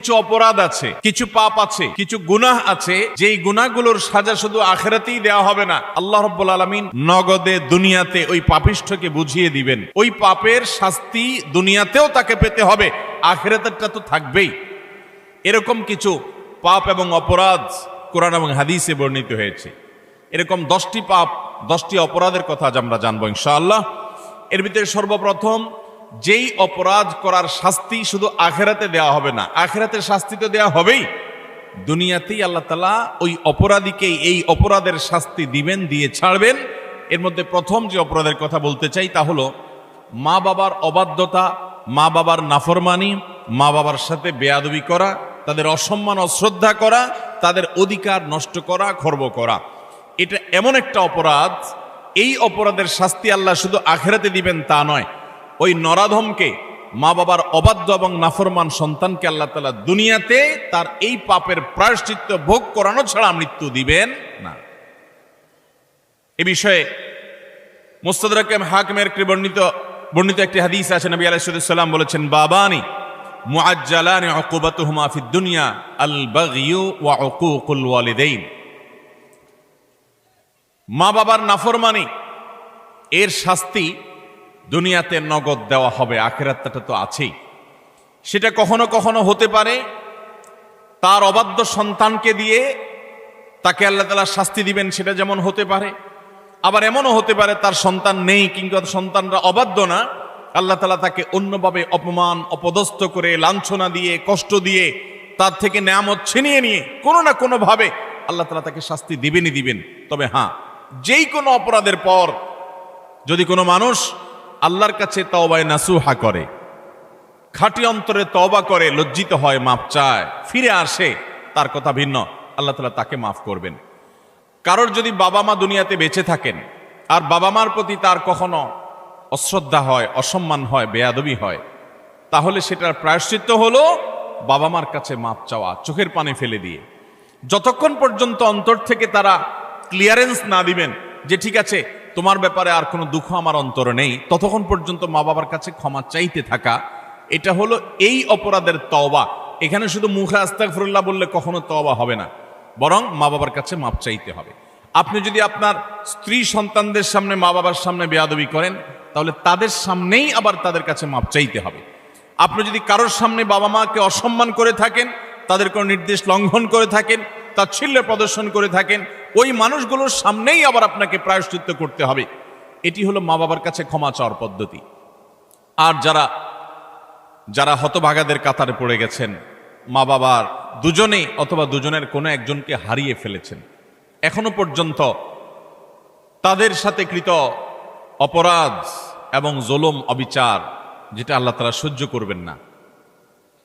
কিছু অপরাধ আছে, কিছু পাপ আছে, কিছু গুনাহ আছে, যেই গুনাহগুলোর সাজা শুধু আখিরাতেই দেওয়া হবে না, আল্লাহ রাব্বুল আলামিন নগদে দুনিয়াতে ওই পাপিষ্ঠকে বুঝিয়ে দিবেন। ওই পাপের শাস্তি দুনিয়াতেও তাকে পেতে হবে, আখিরাতেরটা তো থাকবেই। এরকম কিছু পাপ এবং অপরাধ কোরআন এবং হাদিসে বর্ণিত হয়েছে। এরকম 10টি পাপ, 10টি অপরাধের কথা আজ আমরা জানবো ইনশাআল্লাহ। এর ভিতরে সর্বপ্রথম, যেই অপরাধ করার শাস্তি শুধু আখিরাতে দেওয়া হবে না, আখিরাতের শাস্তি তো দেওয়া হবেই, দুনিয়াতেই আল্লাহ তাআলা ওই অপরাধীকে এই অপরাধের শাস্তি দিবেন, দিয়ে ছাড়বেন। এর মধ্যে প্রথম যে অপরাধের কথা বলতে চাই তা হলো মা বাবার অবাধ্যতা, মা বাবার নাফরমানি, মা বাবার সাথে বেয়াদবি করা, তাদের অসম্মান অশ্রদ্ধা করা, তাদের অধিকার নষ্ট করা, খর্ব করা। এটা এমন একটা অপরাধ, এই অপরাধের শাস্তি আল্লাহ শুধু আখিরাতে দিবেন তা নয়, ওই নরাধমকে, মা বাবার অবাধ্য এবং নাফরমান সন্তানকে আল্লাহ তাআলা দুনিয়াতে তার এই পাপের প্রায়শ্চিত্ত ভোগ করানো ছাড়া মৃত্যু দিবেন না। এ বিষয়ে মুস্তাদরাক হাকিমের বর্ণিত একটি হাদিস আছে। নবী আলাইহিস সালাম বলেছেন, বাবানি মুআজ্জালানি উকুবাতুহুমা ফিদ দুনিয়া আল বাগয়ু ওয়া উকুকুল ওয়ালিদাইন। মা বাবার নাফরমানি এর শাস্তি দুনিয়াতে নগদ দেওয়া হবে, আখিরাতটা তো আছেই। সেটা কখনো কখনো হতে পারে তার অবাধ্য সন্তানকে দিয়ে তাকে আল্লাহ তাআলা শাস্তি দিবেন, সেটা যেমন হতে পারে। আবার এমনও হতে পারে তার সন্তান নেই কিংবা সন্তানরা অবাধ্য না, আল্লাহ তাআলা তাকে অন্যভাবে অপমান অপদস্থ করে, লাঞ্ছনা দিয়ে, কষ্ট দিয়ে, তার থেকে নেয়ামত ছিনিয়ে নিয়ে কোনো না কোনো ভাবে আল্লাহ তাআলা তাকে শাস্তি দিবেনই দিবেন। তবে হ্যাঁ, যেই কোনো অপরাধের পর যদি কোনো মানুষ আল্লাহর কাছে তওবায়ে নাসুহা করে, খাঁটি অন্তরে তওবা করে, লজ্জিত হয়, মাপ চায়, ফিরে আসে, তার কথা ভিন্ন, আল্লাহ তাআলা তাকে মাফ করবেন। কারোর যদি বাবা মা দুনিয়াতে বেঁচে থাকেন আর বাবা মার প্রতি তার কখনো অশ্রদ্ধা হয়, অসম্মান হয়, বেয়াদবি হয়, তাহলে সেটার প্রায়শ্চিত্ত হলো বাবা মার কাছে মাপ চাওয়া, চোখের পানি ফেলে দিয়ে। যতক্ষণ পর্যন্ত অন্তর থেকে তারা ক্লিয়ারেন্স না দিবেন যে ঠিক আছে তোমার ব্যাপারে আর কোনো দুঃখ আমার অন্তরে নেই, ততক্ষণ পর্যন্ত মা বাবার কাছে ক্ষমা চাইতে থাকা, এটা হলো এই অপরাধের তওবা। এখানে শুধু মুখে আস্তাগফিরুল্লাহ বললে কখনো তওবা হবে না, বরং মা বাবার কাছে মাপ চাইতে হবে। আপনি যদি আপনার স্ত্রী সন্তানদের সামনে, মা বাবার সামনে বেয়াদবি করেন, তাহলে তাদের সামনেই আবার তাদের কাছে মাপ চাইতে হবে। আপনি যদি কারোর সামনে বাবা মাকে অসম্মান করে থাকেন, তাদের কোনো নির্দেশ লঙ্ঘন করে থাকেন, তাচ্ছিল্য প্রদর্শন করে থাকেন, ওই মানুষগুলোর সামনেই আবার আপনাকে প্রায়শ্চিত্ত করতে হবে। এটি হলো মা বাবার কাছে ক্ষমা চাওয়ার পদ্ধতি। আর যারা হতভাগাদের কাতারে পড়ে গেছেন, মা বাবার দুজনেই অথবা দুজনের কোনো একজনকে হারিয়ে ফেলেছেন, এখনো পর্যন্ত তাদের সাথে কৃত অপরাধ এবং জুলুম, অবিচার, যেটা আল্লাহ তাআলা সহ্য করবেন না,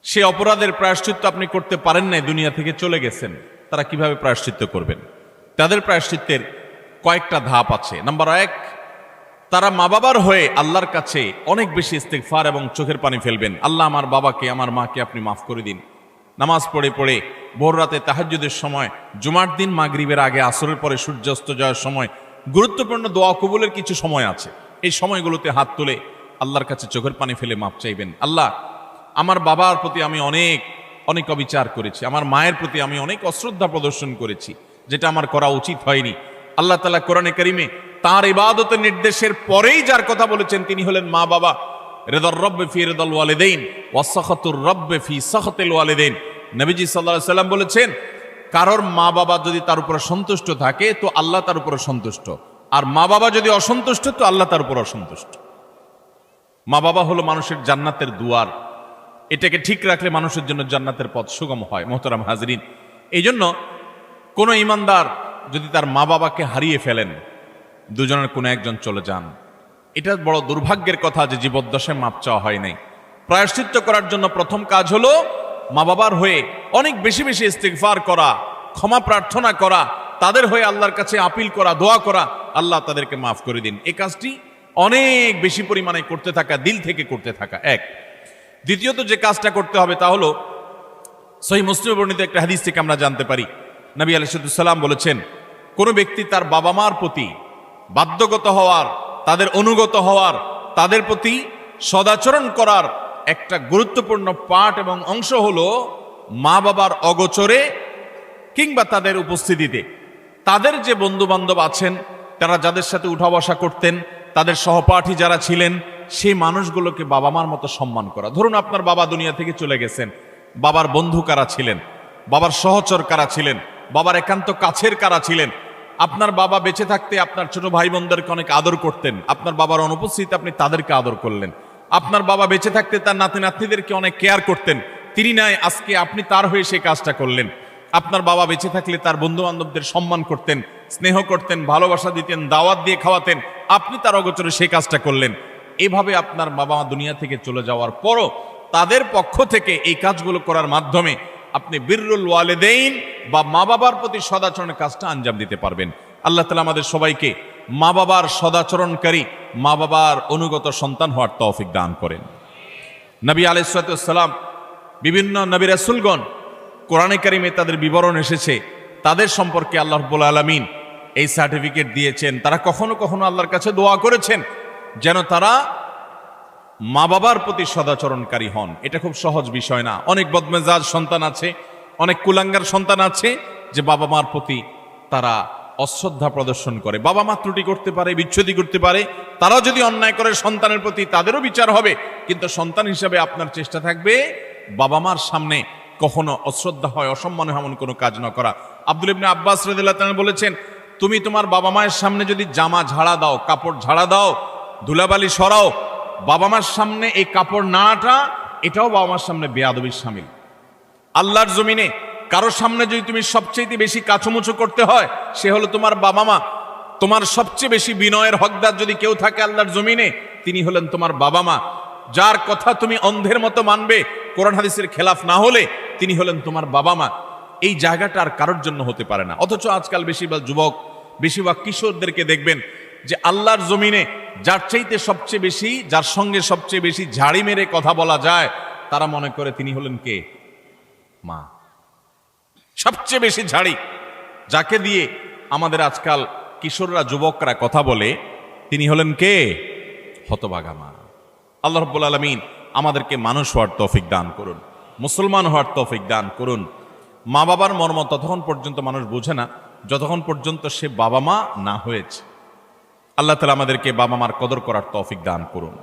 সে অপরাধের প্রায়শ্চিত্ত আপনি করতে পারেন নাই, দুনিয়া থেকে চলে গেছেন, তারা কিভাবে প্রায়শ্চিত্ত করবেন? তাদের প্রায়শ্চিত্তের কয়েকটা ধাপ আছে। নাম্বার 1, তারা মা বাবার হয়ে আল্লাহর কাছে অনেক বেশি ইস্তিগফার এবং চোখের পানি ফেলবেন। আল্লাহ, আমার বাবাকে, আমার মাকে আপনি মাফ করে দিন। নামাজ পড়ে পড়ে ভোর রাতে তাহাজ্জুদের সময়, জুমার দিন মাগরিবের আগে, আসরের পরে সূর্যাস্ত যাওয়ার সময়, গুরুত্বপূর্ণ দোয়া কবুলের কিছু সময় আছে, এই সময়গুলোতে হাত তুলে আল্লাহর কাছে চোখের পানি ফেলে মাফ চাইবেন। আল্লাহ, আমার বাবার প্রতি আমি অনেক অনেক অবিচার করেছি, আমার মায়ের প্রতি আমি অনেক অশ্রদ্ধা প্রদর্শন করেছি, যেটা আমার করা উচিত হয়নি। আল্লাহ তাআলা কোরআনে কারিমে তার ইবাদতের নির্দেশের পরেই যার কথা বলেছেন তিনি হলেন মা বাবা। রিদার রব্বি ফি রিদাল ওয়ালিদাইন ওয়া সাখাতুর রব্বি ফি সাখাতিল ওয়ালিদাইন। নবীজি সাল্লাল্লাহু আলাইহি সাল্লাম বলেছেন, কারোর মা বাবা যদি তার উপর সন্তুষ্ট থাকে তো আল্লাহ তার উপর সন্তুষ্ট, আর মা বাবা যদি অসন্তুষ্ট তো আল্লাহ তার উপর অসন্তুষ্ট। মা বাবা হলো মানুষের জান্নাতের দুয়ার, এটাকে ঠিক রাখলে মানুষের জন্য জান্নাতের পথ সুগম হয়। মোহতারাম হাজরিন, এই জন্য কোনো ইমানদার যদি তার মা বাবাকে হারিয়ে ফেলেন, দুজনের কোনো একজন চলে যান, এটা বড় দুর্ভাগ্যের কথা যে জীবদ্দশায় মাপ চাওয়া হয় নাই। প্রায়শ্চিত্ত করার জন্য প্রথম কাজ হলো মা বাবার হয়ে অনেক বেশি বেশি ইস্তিগফার করা, ক্ষমা প্রার্থনা করা, তাদের হয়ে আল্লাহর কাছে আপিল করা, দোয়া করা, আল্লাহ তাদেরকে মাফ করে দিন। এই কাজটি অনেক বেশি পরিমাণে করতে থাকা, দিল থেকে করতে থাকা এক। দ্বিতীয়ত যে কাজটা করতে হবে তা হলো, সহিহ মুসলিমে বর্ণিত একটা হাদিস থেকে আমরা জানতে পারি, নবী আলাইহিস সালাম বলেছেন, কোন ব্যক্তি তার বাবা মার প্রতি বাধ্যগত হওয়ার, তাদের অনুগত হওয়ার, তাদের প্রতি সদাচরণ করার একটা গুরুত্বপূর্ণ পাঠ এবং অংশ হলো মা বাবার অগোচরে কিংবা তাদের উপস্থিতিতে তাদের যে বন্ধু বান্ধব আছেন, তারা যাদের সাথে উঠা বসা করতেন, তাদের সহপাঠী যারা ছিলেন, সেই মানুষগুলোকে বাবা মার মতো সম্মান করা। ধরুন আপনার বাবা দুনিয়া থেকে চলে গেছেন, বাবার বন্ধু কারা ছিলেন, বাবার সহচর কারা ছিলেন, বাবার একান্ত কাছের কারা ছিলেন। আপনার বাবা বেঁচে থাকতে আপনার ছোট ভাই বোনদেরকে অনেক আদর করতেন, আপনার বাবার অনুপস্থিতিতে আপনি তাদেরকে আদর করলেন। আপনার বাবা বেঁচে থাকতে তার নাতি নাতনিদেরকে অনেক কেয়ার করতেন, তিনি নাই, আজকে আপনি তার হয়ে সেই কাজটা করলেন। আপনার বাবা বেঁচে থাকলে তার বন্ধু বান্ধবদের সম্মান করতেন, স্নেহ করতেন, ভালোবাসা দিতেন, দাওয়াত দিয়ে খাওয়াতেন, আপনি তার অগোচরে সেই কাজটা করলেন। এভাবে আপনার বাবা মা দুনিয়া থেকে চলে যাওয়ার পরও তাদের পক্ষ থেকে এই কাজগুলো করার মাধ্যমে আপনি বিররুল ওয়ালিদাইন বা মা বাবার প্রতি সদাচরণের কাজটা আঞ্জাম দিতে পারবেন। আল্লাহ তাআলা আমাদের সবাইকে মা বাবার সদাচরণকারী, মা বাবার অনুগত সন্তান হওয়ার তৌফিক দান করেন। নবী আলাইহিস সালাম, বিভিন্ন নবী রাসূলগণ, কোরআনে কারিমে তাদের বিবরণ এসেছে, তাদের সম্পর্কে আল্লাহ রাব্বুল আলামিন এই সার্টিফিকেট দিয়েছেন। তারা কখনো কখনো আল্লাহর কাছে দোয়া করেছেন যেন তারা মা বাবার প্রতি সদাচরণকারী হন। এটা খুব সহজ বিষয় না। অনেক বদমেজাজ সন্তান আছে, অনেক কুলাঙ্গার সন্তান আছে যে বাবা মার প্রতি তারা অশ্রদ্ধা প্রদর্শন করে। বাবা মা ত্রুটি করতে পারে, বিচ্ছুতি করতে পারে, তারাও যদি অন্যায় করে সন্তানের প্রতি তাদেরও বিচার হবে, কিন্তু সন্তান হিসাবে আপনার চেষ্টা থাকবে বাবা মার সামনে কখনো অশ্রদ্ধা হয়, অসম্মান হয় এমন কোনো কাজ না করা। আব্দুল ইবনে আব্বাস রাদিয়াল্লাহু তাআলা বলেছেন, তুমি তোমার বাবা মায়ের সামনে যদি জামা ঝাড়া দাও, কাপড় ঝাড়া দাও, ধুলাবালি সরাও, বাবা মার সামনে এই কাপড় নাটা, এটাও বাবা মার সামনে বেয়াদবির শামিল। আল্লাহর জমিনে কারোর সামনে যদি তুমি সবচেয়ে বেশি কাচুমুচু করতে হয়, সে হলো তোমার বাবা মা। তোমার সবচেয়ে বেশি বিনয়ের হকদার যদি কেউ থাকে আল্লাহর জমিনে, তিনি হলেন তোমার বাবা মা। যার কথা তুমি অন্ধের মতো মানবে, কোরআন হাদিসের খেলাফ না হলে, তিনি হলেন তোমার বাবা মা। এই জায়গাটা আর কারোর জন্য হতে পারে না। অথচ আজকাল বেশিরভাগ যুবক, বেশিরভাগ কিশোরদেরকে দেখবেন যে আল্লাহর জমিনে যার চাইতে সবচেয়ে বেশি, যার সঙ্গে সবচেয়ে বেশি ঝাড়ি মেরে কথা বলা যায়, তারা মনে করে তিনি হলেন কে? মা। সবচেয়ে বেশি ঝাড়ি যাকে দিয়ে আমাদের আজকাল কিশোররা, যুবকরা কথা বলে, তিনি হলেন কে? হতভাগা মা। আল্লাহ রাব্বুল আলামিন আমাদেরকে মানুষ হওয়ার তৌফিক দান করুন, মুসলমান হওয়ার তৌফিক দান করুন। মা বাবার মর্ম ততক্ষণ পর্যন্ত মানুষ বোঝে না যতক্ষণ পর্যন্ত সে বাবা মা না হয়েছে। আল্লাহ তাআলা আমাদেরকে বাবা মার কদর করার তৌফিক দান করুন।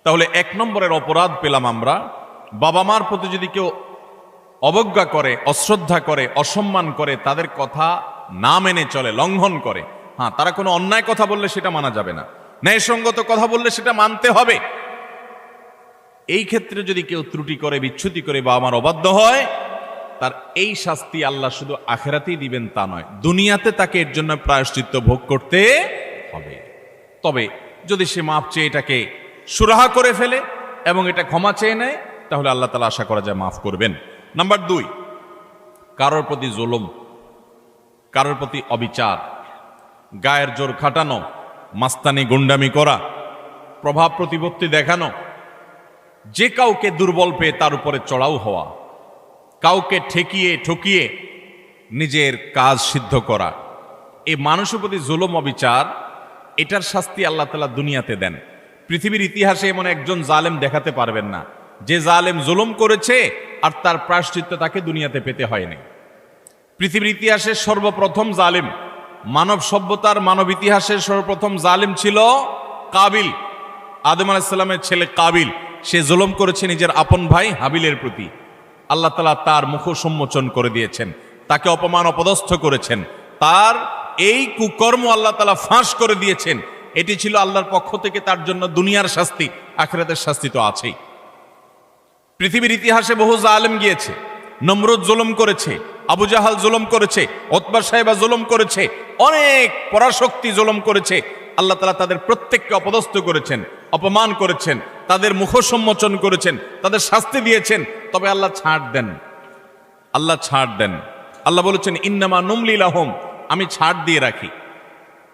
তাহলে এক নম্বরের অপরাধ পেলাম আমরা, বাবা মার প্রতি যদি কেউ অবজ্ঞা করে, অশ্রদ্ধা করে, অসম্মান করে, তাদের কথা না মেনে চলে, লঙ্ঘন করে। হ্যাঁ, তারা কোনো অন্যায় কথা বললে সেটা মানা যাবে না, ন্যায়সঙ্গত কথা বললে সেটা মানতে হবে। এই ক্ষেত্রে যদি কেউ ত্রুটি করে, বিচ্যুতি করে, বাবা মার অবাধ্য হয়, তার এই শাস্তি আল্লাহ শুধু আখিরাতেই দিবেন তা নয়, দুনিয়াতে তাকে এর জন্য প্রায়শ্চিত্ত ভোগ করতে হবে। তবে যদি সে মাপ চেয়ে এটাকে সুরাহা করে ফেলে এবং এটা ক্ষমা চেয়ে নেয়, তাহলে আল্লাহ তাআলা আশা করা যায় মাফ করবেন। নাম্বার 2, কারোর প্রতি জুলুম, কারোর প্রতি অবিচার, গায়ের জোর খাটানো, মাস্তানি গুন্ডামি করা, প্রভাব প্রতিপত্তি দেখানো, যে কাউকে দুর্বল পেয়ে তার উপরে চড়াও হওয়া, কাউকে ঠেকিয়ে ঠকিয়ে নিজের কাজ সিদ্ধ করা, এই মানুষের প্রতি জুলুম, অবিচার, এটার শাস্তি আল্লাহ তাআলা দুনিয়াতে দেন। পৃথিবীর ইতিহাসে এমন একজন জালেম দেখাতে পারবেন না যে জালেম জুলুম করেছে আর তার প্রায়শ্চিত্ত তাকে দুনিয়াতে পেতে হয়নি। পৃথিবীর ইতিহাসে সর্বপ্রথম জালেম, মানব সভ্যতার, মানব ইতিহাসের সর্বপ্রথম জালেম ছিল কাবিল, আদম আলাইহিস সালামের ছেলে কাবিল। সে জুলুম করেছে নিজের আপন ভাই হাবিলের প্রতি। আল্লাহ তাআলা তার মুখ সম্মোচন করে দিয়েছেন, তাকে অপমান অপদস্থ করেছেন, তার এই কুকর্ম আল্লাহ তাআলা ফাঁস করে দিয়েছেন। এটি ছিল আল্লাহর পক্ষ থেকে তার জন্য দুনিয়ার শাস্তি, আখিরাতের শাস্তি তো আছেই। পৃথিবীর ইতিহাসে বহু জালেম গিয়েছে, নমরুদ জুলুম করেছে, আবু জাহাল জুলুম করেছে, উতবা সাহেবা জুলুম করেছে, অনেক পরাশক্তি জুলুম করেছে। আল্লাহ তাআলা তাদের প্রত্যেককে অপদস্থ করেছেন, অপমান করেছেন, তাদের মুখ সম্মোচন করেছেন, তাদের শাস্তি দিয়েছেন। তবে আল্লাহ ছাড় দেন, আল্লাহ ছাড় দেন। আল্লাহ বলেছেন, ইন্নামা নুমলি লাহুম, আমি ছাড় দিয়ে রাখি,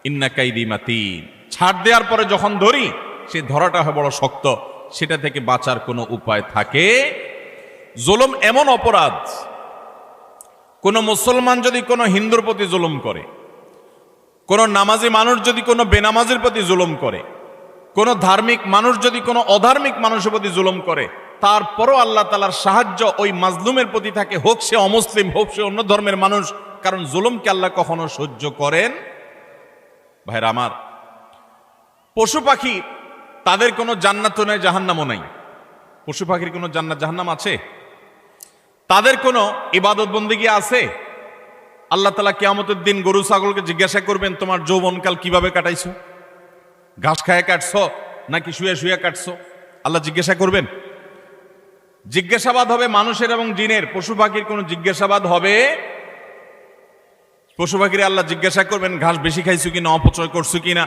ইন্না কাইদি মাতিন। ছাড় দেওয়ার পরে যখন ধরি, সে ধরাটা হয় বড় শক্ত, সেটা থেকে বাঁচার কোনো উপায় থাকে। জুলুম এমন অপরাধ, কোন মুসলমান যদি কোনো হিন্দুর প্রতি জুলুম করে, কোন নামাজি মানুষ যদি কোনো বেনামাজির প্রতি জুলুম করে, কোন ধার্মিক মানুষ যদি কোনো অধার্মিক মানুষের প্রতি জুলুম করে, তারপরও আল্লাহ তাআলার সাহায্য ওই মাজলুমের প্রতি থাকে, হোক সে অমুসলিম, হোক সে অন্য ধর্মের মানুষ। কারণ জুলুমকে আল্লাহ কখনো সহ্য করেন। ভাইরা আমার, পশু পাখি তাদের কোনো জান্নাতও নাই, জাহান্নামও নাই। পশু পাখির কোনো জান্নাত জাহান্নাম আছে? তাদের কোনো ইবাদত বন্দেগী আছে? আল্লাহ তাআলা কিয়ামতের দিন গরু ছাগলকে জিজ্ঞাসা করবেন, তোমার যৌবনকাল কিভাবে কাটাইছো? ঘাস খায় কাটছো নাকি শুয়ে শুয়ে কাটছো? আল্লাহ জিজ্ঞাসা করবেন। জিজ্ঞাসাবাদ হবে মানুষের এবং জিনের। পশু পাখির কোনো জিজ্ঞাসাবাদ হবে? পশু পাখির আল্লাহ জিজ্ঞাসা করবেন, ঘাস বেশি খাইছো কিনা, অপচয় করছো কিনা?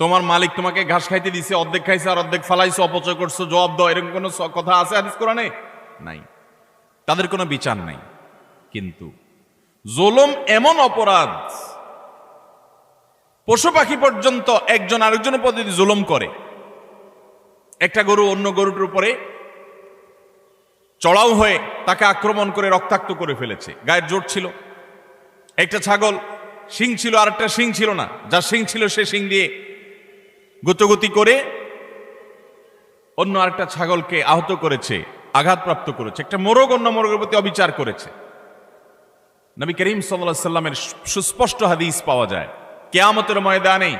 তোমার মালিক তোমাকে ঘাস খাইতে দিছে, অর্ধেক খাইছে আর অর্ধেক ফালাইছো, অপচয় করছো, জবাব দাও। এরকম কোনো কথা আছে হাদিস কোরআনে? নাই। তাদের কোনো বিচার নাই। কিন্তু জুলুম এমন অপরাধ, পশু পাখি পর্যন্ত একজন আরেকজনের প্রতি জুলুম করে। একটা গরু অন্য গরুটার উপরে চড়াও হয়ে তাকে আক্রমণ করে রক্তাক্ত করে ফেলেছে, গায়ের জোর ছিল। একটা ছাগল শিং ছিল আর একটা শিং ছিল না, যার শিং ছিল সে শিং দিয়ে গুতগুতি করে অন্য আরেকটা ছাগলকে আহত করেছে, আঘাতপ্রাপ্ত করেছে। একটা মোরগ অন্য মোরগের প্রতি অবিচার করেছে। নবী করিম সাল্লাল্লাহু আলাইহি সাল্লামের সুস্পষ্ট হাদিস পাওয়া যায়, কিয়ামতের ময়দানে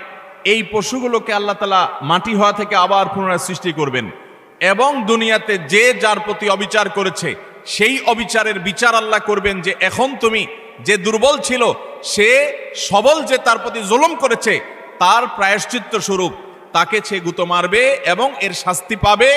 এই পশুগুলোকে আল্লাহ তাআলা মাটি হওয়া থেকে আবার পুনরায় সৃষ্টি করবেন এবং দুনিয়াতে যে যার প্রতি অবিচার করেছে সেই অবিচারের বিচার আল্লাহ করবেন। যে এখন তুমি যে দুর্বল ছিল সে সবল যে তার প্রতি জুলুম করেছে, তার প্রায়শ্চিত্ত স্বরূপ তাকে সে গুঁতো মারবে এবং এর শাস্তি পাবে।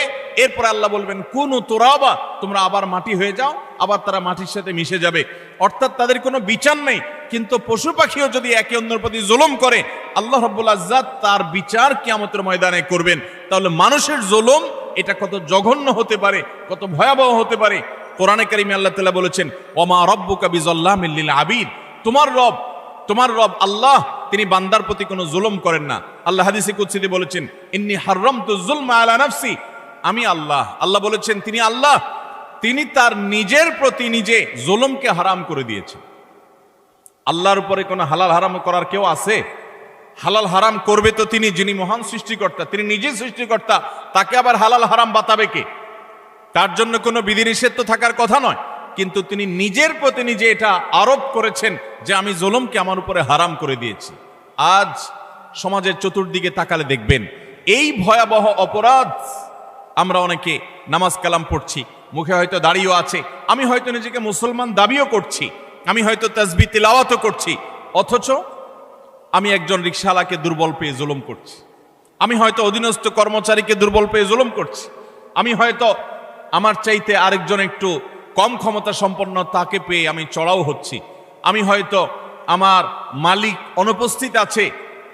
এরপর আল্লাহ বলবেন, কুনু তুরাবা, তোমরা আবার মাটি হয়ে যাও, আবার তারা মাটির সাথে মিশে যাবে। অর্থাৎ তাদের কোনো বিচার নেই। কিন্তু পশু পাখিও যদি একে অন্যের প্রতি জুলুম করে, আল্লাহ রাব্বুল ইজ্জত তার বিচার কিয়ামতের ময়দানে করবেন। তাহলে মানুষের জুলুম এটা কত জঘন্য হতে পারে, কত ভয়াবহ হতে পারে। কোরআনে কারিমে আল্লাহ তাআলা বলেছেন, ওমা রাব্বুকা বিযাল্লামিল লিল আবিদ, তোমার রব আল্লাহ তিনি বান্দার প্রতি কোনো জুলুম করেন না। আল্লাহ হাদিসে কুদসিতে বলেছেন, ইন্নী হাররামতু যুলমা আলা নাফসি, আমি আল্লাহ বলেছেন তিনি আল্লাহ, তিনি তার নিজের প্রতি নিজে জুলুমকে হারাম করে দিয়েছেন। আল্লাহর উপরে কোনো হালাল হারাম করার কেউ আছে? হালাল হারাম করবে তো তিনি, যিনি মহান সৃষ্টিকর্তা, তিনি নিজে সৃষ্টিকর্তা। তাকে আবার হালাল হারাম বাতাবে কে? তার জন্য কোনো বিধিনিষেধ তো থাকার কথা নয়, কিন্তু তিনি নিজের প্রতি নিজে এটা আরোপ করেছেন যে আমি জুলুমকে আমার উপরে হারাম করে দিয়েছি। আজ সমাজের চতুর্দিকে তাকালে দেখবেন এই ভয়াবহ অপরাধ। আমরা অনেকে নামাজ কালাম পড়ছি, মুখে হয়তো দাড়িও আছে, আমি হয়তো নিজেকে মুসলমান দাবিও করছি, আমি হয়তো তাসবিহ তিলাওয়াতও করছি, অথচ আমি একজন রিকশাওয়ালাকে দুর্বল পেয়ে জুলুম করছি, আমি হয়তো অধীনস্থ কর্মচারীকে দুর্বল পেয়ে জুলুম করছি, আমি হয়তো আমার চাইতে আরেকজন একটু কম ক্ষমতা সম্পন্ন তাকে পেয়ে আমি চড়াও হচ্ছি, আমি হয়তো আমার মালিক অনুপস্থিত আছে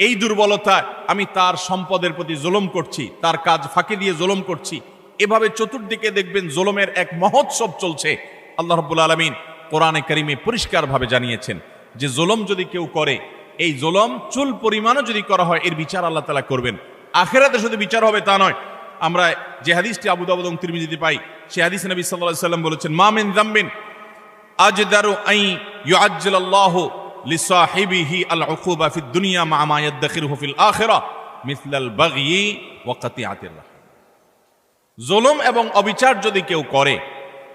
এই দুর্বলতায় আমি তার সম্পদের প্রতি জুলুম করছি, তার কাজ ফাঁকি দিয়ে জুলুম করছি। এভাবে চতুর্দিকে দেখবেন জুলুমের এক মহোৎসব চলছে। আল্লাহ রাব্বুল আলামিন কোরআনে কারিমে পরিষ্কারভাবে জানিয়েছেন যে জুলুম যদি কেউ করে, এই জুলুম চুল পরিমাণও যদি করা হয় এর বিচার আল্লাহ তাআলা করবেন। আখিরাতে শুধু বিচার হবে তা নয়। আমরা যে হাদিসটি আবু দাউদ এবং তিরমিজিতে পাই, সেই হাদিসে নবী সাল্লাল্লাহু আলাইহি ওয়াসাল্লাম বলেছেন, মা মিন যামবিন আজদারু আই ইউআজ্জিলাল্লাহু লিসাহিবিহি আল উকুবা ফিদ দুনিয়া মা মা ইয়াদখিরুহু ফিল আখিরাহ মিসলাল বাগয়ি ওয়া কাতিআতির রাহিম। জুলুম এবং অবিচার যদি কেউ করে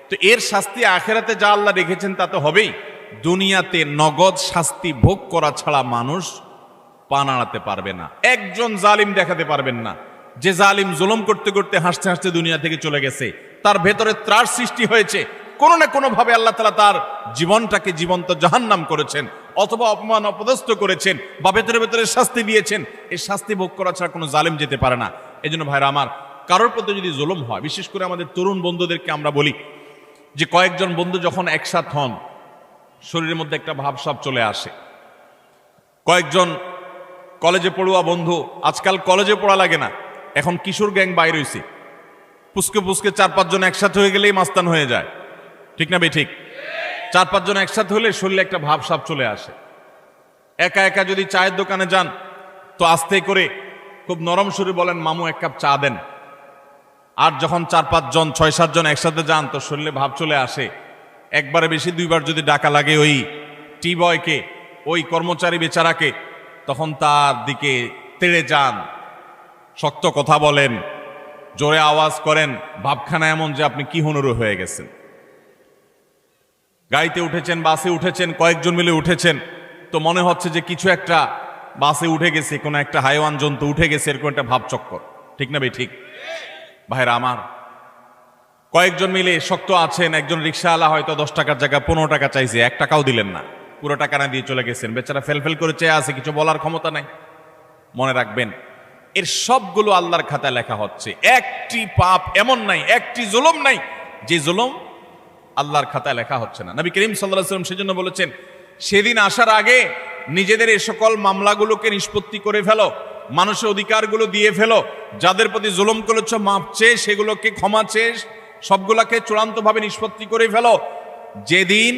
তো এর শাস্তি আখিরাতে যা আল্লাহ রেখেছেন তা তো হবেই, দুনিয়াতে নগদ শাস্তি ভোগ করা ছাড়া মানুষ পা নাড়াতে পারবে না। একজন জালিম দেখাতে পারবেন না যে জালিম জুলুম করতে করতে হাসতে হাসতে দুনিয়া থেকে চলে গেছে, তার ভেতরে ত্রাস সৃষ্টি হয়েছে, কোনো না কোনো ভাবে আল্লাহ তাআলা তার জীবনটাকে জীবন্ত জাহান্নাম করেছেন, অথবা অপমান অপদস্থ করেছেন, বা ভেতরে ভেতরে শাস্তি দিয়েছেন। এই শাস্তি ভোগ করা ছাড়া কোনো জালিম যেতে পারে না। এই জন্য ভাইরা আমার, কারোর প্রতি যদি জুলুম হয়, বিশেষ করে আমাদের তরুণ বন্ধুদেরকে আমরা বলি যে কয়েকজন বন্ধু যখন একসাথ হন শরীরের মধ্যে একটা ভাবসাব চলে আসে। কয়েকজন কলেজে পড়ুয়া বন্ধু, আজকাল কলেজে পড়া লাগে না, এখন কিশোর গ্যাং বাইর হইছে, পুস্কে পুস্কে 4-5 জন একসাথে হয়ে গেলেই মাস্তান হয়ে যায়, ঠিক না বে ঠিক? 4-5 জন একসাথে হলে শরীরে একটা ভাবসাব চলে আসে। একা একা যদি চায়ের দোকানে যান তো আস্তে করে খুব নরম সুরে বলেন, মামু 1 কাপ চা দেন। আর যখন 4-5 জন 6-7 জন একসাথে যান তো শরীরে ভাব চলে আসে। একবারে বেশি 2বার যদি ডাকা লাগে ওই টি বয়কে, ওই কর্মচারী বেচারাকে, তখন তার দিকে তেড়ে যান, শক্ত কথা বলেন, জোরে আওয়াজ করেন, ভাবখানা এমন যে আপনি কি হুনুরু হয়ে গেছেন। গাড়িতে উঠেছেন, বাসে উঠেছেন, কয়েকজন মিলে উঠেছেন, তো মনে হচ্ছে যে কিছু একটা বাসে উঠে গেছে, কোনো একটা হাইওয়ান জন্তু উঠে গেছে, এরকম একটা ভাবচক্কর, ঠিক না ভাই? ঠিক ভাইরা আমার, কয়েকজন মিলে শক্ত আছেন, একজন রিক্সাওয়ালা হয়তো 10 টাকার জায়গায় 15 টাকা চাইছে, 1 টাকাও দিলেন না, পুরো টাকা না দিয়ে চলে গেছেন, বেচারা ফেল করে চেয়ে আছে, কিছু বলার ক্ষমতা নাই। মনে রাখবেন, এর সবগুলো আল্লাহর খাতায় লেখা হচ্ছে। একটি পাপ এমন নাই, একটি জুলুম নাই যে জুলুম আল্লাহর খাতায় লেখা হচ্ছে না। নবী করিম সাল্লাল্লাহু আলাইহি ওয়াসাল্লাম সেজন্য বলেছেন, সেদিন আসার আগে নিজেদের এই সকল মামলাগুলোকে নিষ্পত্তি করে ফেলো, মানুষের অধিকারগুলো দিয়ে ফেলো, যাদের প্রতি জুলুম করেছ মাপ চেয়ে সেগুলোকে ক্ষমা চেয়ে সবগুলাকে চূড়ান্তভাবে নিষ্পত্তি করে ফেলো। যেদিন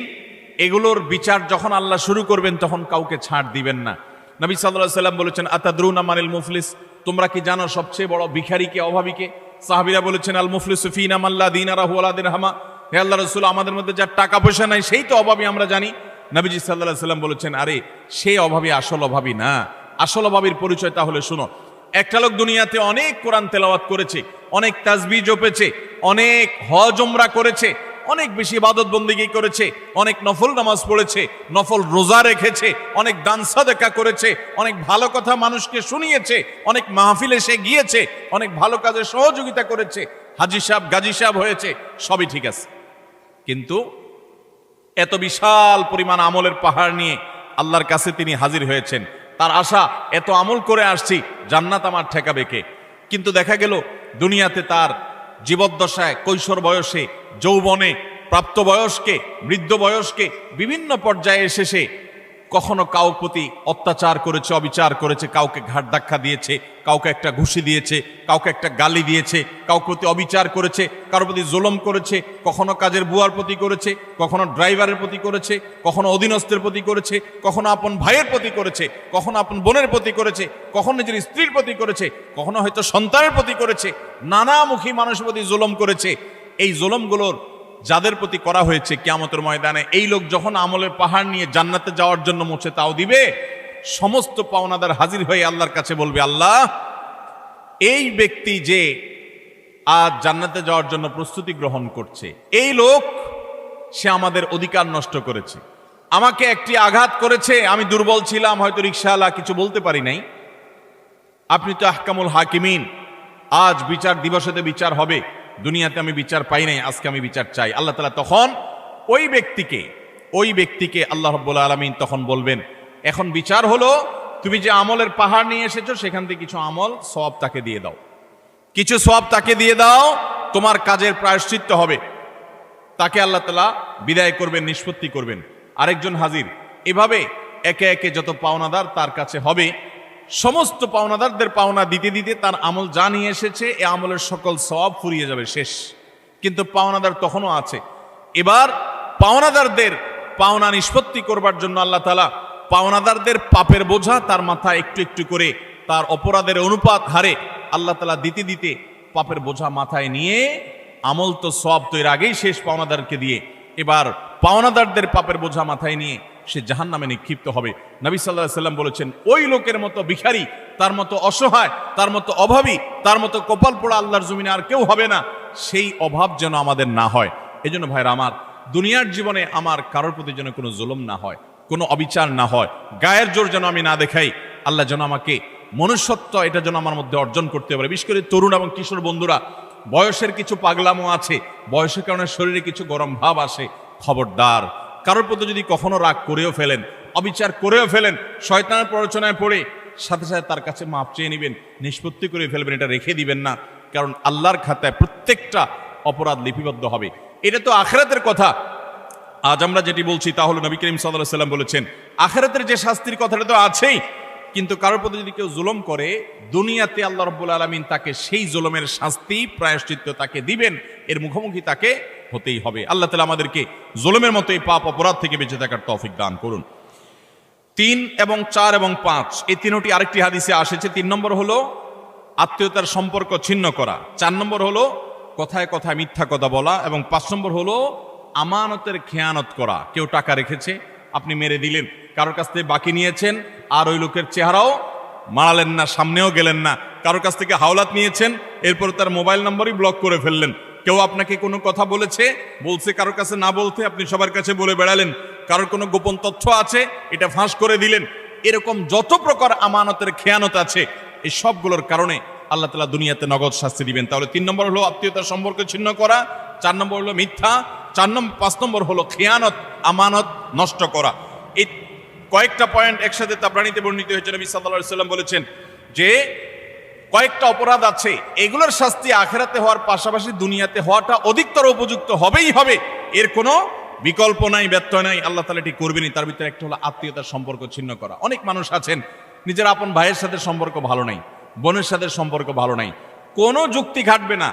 এগুলোর বিচার যখন আল্লাহ শুরু করবেন তখন কাউকে ছাড় দিবেন না। নবী সাল্লাল্লাহু আলাইহি ওয়াসাল্লাম বলেছেন, আতাদরুনা মানিল মুফলিস, তোমরা কি জানো সবচেয়ে বড় ভিখারিকে, অভাবীকে? সাহাবীরা বলেছেন, আল মুফলিসু ফিনা মান লা দিনারাহু ওয়া লা দিরহামা, হে আল্লাহর রাসূল, আমাদের মধ্যে যার টাকা পয়সা নাই সেই তো অভাবী, আমরা জানি। নবীজি সাল্লাল্লাহু আলাইহি ওয়াসাল্লাম বলেছেন, আরে সেই অভাবী আসল অভাবী না, আসল অভাবীর পরিচয় তাহলে শুনো। একটা লোক দুনিয়াতে অনেক কোরআন তেলাওয়াত করেছে, অনেক তাসবিহ জপেছে, অনেক হজ উমরা করেছে, অনেক বেশি ইবাদত বন্দেগী করেছে, অনেক নফল নামাজ পড়েছে, নফল রোজা রেখেছে, অনেক দান সাদাকা করেছে, অনেক ভালো কথা মানুষকে শুনিয়েছে, অনেক মাহফিলে সে গিয়েছে, অনেক ভালো কাজে সহযোগিতা করেছে, হাজী সাহেব গাজী সাহেব হয়েছে, সবই ঠিক আছে। কিন্তু এত বিশাল পরিমাণ আমলের পাহাড় নিয়ে আল্লাহর কাছে তিনি হাজির হয়েছেন, তার আশা এত আমল করে আসছি, জান্নাত আমার ঠেকাবে কে? কিন্তু দেখা গেল দুনিয়াতে তার জীবদ্দশায়, কৈশোর বয়সে, যৌবনে, প্রাপ্তবয়স্কে, বৃদ্ধ বয়স্কে, বিভিন্ন পর্যায়ে এসে সে কখনো কাউর প্রতি অত্যাচার করেছে, অবিচার করেছে, কাউকে ঘাট ধাক্কা দিয়েছে, কাউকে একটা ঘুষি দিয়েছে, কাউকে একটা গালি দিয়েছে, কাউর প্রতি অবিচার করেছে, কারোর প্রতি জুলুম করেছে, কখনো কাজের বুয়ার প্রতি করেছে, কখনো ড্রাইভারের প্রতি করেছে, কখনো অধীনস্থের প্রতি করেছে, কখনো আপন ভাইয়ের প্রতি করেছে, কখনো আপন বোনের প্রতি করেছে, কখনো নিজের স্ত্রীর প্রতি করেছে, কখনো হয়তো সন্তানের প্রতি করেছে, নানামুখী মানুষের প্রতি জুলুম করেছে। এই জুলুমগুলোর যাদের প্রতি করা হয়েছে, কিয়ামতের ময়দানে এই লোক যখন আমলের পাহাড় নিয়ে জান্নাতে যাওয়ার জন্য মুছে তাও দিবে, সমস্ত পাওনাদার হাজির হয়ে আল্লাহর কাছে বলবে, আল্লাহ, এই ব্যক্তি যে আজ জান্নাতে যাওয়ার জন্য প্রস্তুতি গ্রহণ করছে, এই লোক সে আমাদের অধিকার নষ্ট করেছে, আমাকে একটি আঘাত করেছে, আমি দুর্বল ছিলাম, হয়তো রিকশাওয়ালা, কিছু বলতে পারি নাই, আপনি তো আহকামুল হাকিমিন, আজ বিচার দিবসেতে বিচার হবে, দুনিয়াতে আমি বিচার পাই নাই, আজকে আমি বিচার চাই। আল্লাহ তাআলা তখন ওই ব্যক্তিকে আল্লাহ রাব্বুল আলামিন তখন বলবেন, এখন বিচার হলো, তুমি যে আমলের পাহাড় নিয়ে এসেছো সেখান থেকে কিছু আমল সওয়াব তাকে দিয়ে দাও, কিছু সওয়াব তাকে দিয়ে দাও, তোমার কাজের প্রায়শ্চিত্ত হবে। তাকে আল্লাহ তাআলা বিদায় করবেন, নিষ্পত্তি করবেন। আরেকজন হাজির, এভাবে একে একে যত পাওনাদার তার কাছে হবে, সমস্ত পাওনাদারদের পাওনা দিতে দিতে তার আমল যা নিয়ে এসেছে এ আমলের সকল সওয়াব ফুরিয়ে যাবে, শেষ। কিন্তু পাওনাদার তখনও আছে। এবার পাওনাদারদের পাওনা নিষ্পত্তি করবার জন্য আল্লাহ তাআলা পাওনাদারদের পাপের বোঝা তার মাথায় একটু একটু করে, তার অপরাধের অনুপাত হারে আল্লাহ তাআলা দিতে দিতে পাপের বোঝা মাথায় নিয়ে, আমল তো সওয়াব তো এর আগেই শেষ পাওনাদারকে দিয়ে, এবার পাওনাদারদের পাপের বোঝা মাথায় নিয়ে সে জাহান্নামে নিক্ষিপ্ত হবে। নবী সাল্লাল্লাহু আলাইহি ওয়াসাল্লাম বলেছেন, ওই লোকের মতো ভিখারি, তার মতো অসহায়, তার মতো অভাবী, তার মতো কপাল পোড়া আল্লাহর জমিনে আর কেউ হবে না। সেই অভাব যেন আমাদের না হয়। এজন্য ভাইরা আমার, দুনিয়ার জীবনে আমার কারোর প্রতি যেন কোনো জুলুম না হয়, কোনো অবিচার না হয়, গায়ের জোর যেন আমি না দেখাই। আল্লাহ যেন আমাকে মনুষ্যত্ব, এটা যেন আমার মধ্যে অর্জন করতে পারে। বিশেষ করে তরুণ এবং কিশোর বন্ধুরা, বয়সের কিছু পাগলামো আছে, বয়সের কারণে শরীরে কিছু গরম ভাব আসে, খবরদার, কারোর প্রতি যদি কখনো রাগ করেও ফেলেন, অবিচার করেও ফেলেন, শয়তানের প্ররোচনায় পড়ে সাথে সাথে তার কাছে মাপ চেয়ে নেবেন, নিষ্পত্তি করে ফেলবেন, এটা রেখে দিবেন না। কারণ আল্লাহর খাতায় প্রত্যেকটা অপরাধ লিপিবদ্ধ হবে। এটা তো আখিরাতের কথা। আজ আমরা যেটি বলছি তা হলো, নবী করিম সাল্লাল্লাহু আলাইহি ওয়াসাল্লাম বলেছেন, আখিরাতের যে শাস্তির কথাটা তো আছেই, কিন্তু কারোর প্রতি যদি কেউ জুলুম করে, দুনিয়াতে আল্লাহ রাব্বুল আলামিন তাকে সেই জুলুমের শাস্তি, প্রায়শ্চিত্ত তাকে দিবেন, এর মুখোমুখি তাকে হতেই হবে। আল্লাহ তাআলা আমাদেরকে জুলুমের মতো এই পাপ অপরাধ থেকে বেঁচে থাকার তৌফিক দান করুন। 3 এবং 4 এবং 5 এই তিনটি আরেকটি হাদিসে আসেছে। 3 নম্বর হলো আত্মীয়তার সম্পর্ক ছিন্ন করা, 4 নম্বর হলো কথায় কথায় মিথ্যা কথা বলা, এবং 5 নম্বর হলো আমানতের খেয়ানত করা। কেউ টাকা রেখেছে, আপনি মেরে দিলেন, কারোর কাছ থেকে বাকি নিয়েছেন, আর ওই লোকের চেহারাও মারালেন না, সামনেও গেলেন না, কারোর কাছ থেকে হাওলাত নিয়েছেন, এরপর তার মোবাইল নম্বরই ব্লক করে ফেললেন। কেউ আপনাকে কোনো কথা বলছে কারোর কাছে না বলতে, আপনি সবার কাছে বলে বেড়ালেন। কারোর কোনো গোপন তথ্য আছে, এটা ফাঁস করে দিলেন। এরকম যত প্রকার আমানতের খেয়ানত আছে, এই সবগুলোর কারণে আল্লাহ তাআলা দুনিয়াতে নগদ শাস্তি দিবেন। তাহলে 3 নম্বর হলো আত্মীয়তার সম্পর্ক ছিন্ন করা, 4 নম্বর হলো মিথ্যা, 5 নম্বর হলো খেয়ানত, আমানত নষ্ট করা। এই কয়েকটা পয়েন্ট একসাথে তাবরানীতে বর্ণিত হয়েছে। নবী সাল্লাল্লাহু আলাইহি ওয়াসাল্লাম বলেছেন যে কয়েকটা অপরাধ আছে, এগুলোর শাস্তি আখিরাতে হওয়ার পাশাপাশি দুনিয়াতে হওয়াটা অধিকতর উপযুক্ত হবেই হবে, এর কোনো বিকল্প নাই, ব্যত্যয় নাই। আল্লাহ তাআলা এটি করবেনই। তার ভিতরে একটা হলো আত্মীয়তার সম্পর্ক ছিন্ন করা। অনেক মানুষ আছেন নিজের আপন ভাইয়ের সাথে সম্পর্ক ভালো নাই, বোনের সাথে সম্পর্ক ভালো নাই, কোনো যুক্তি খাটবে না।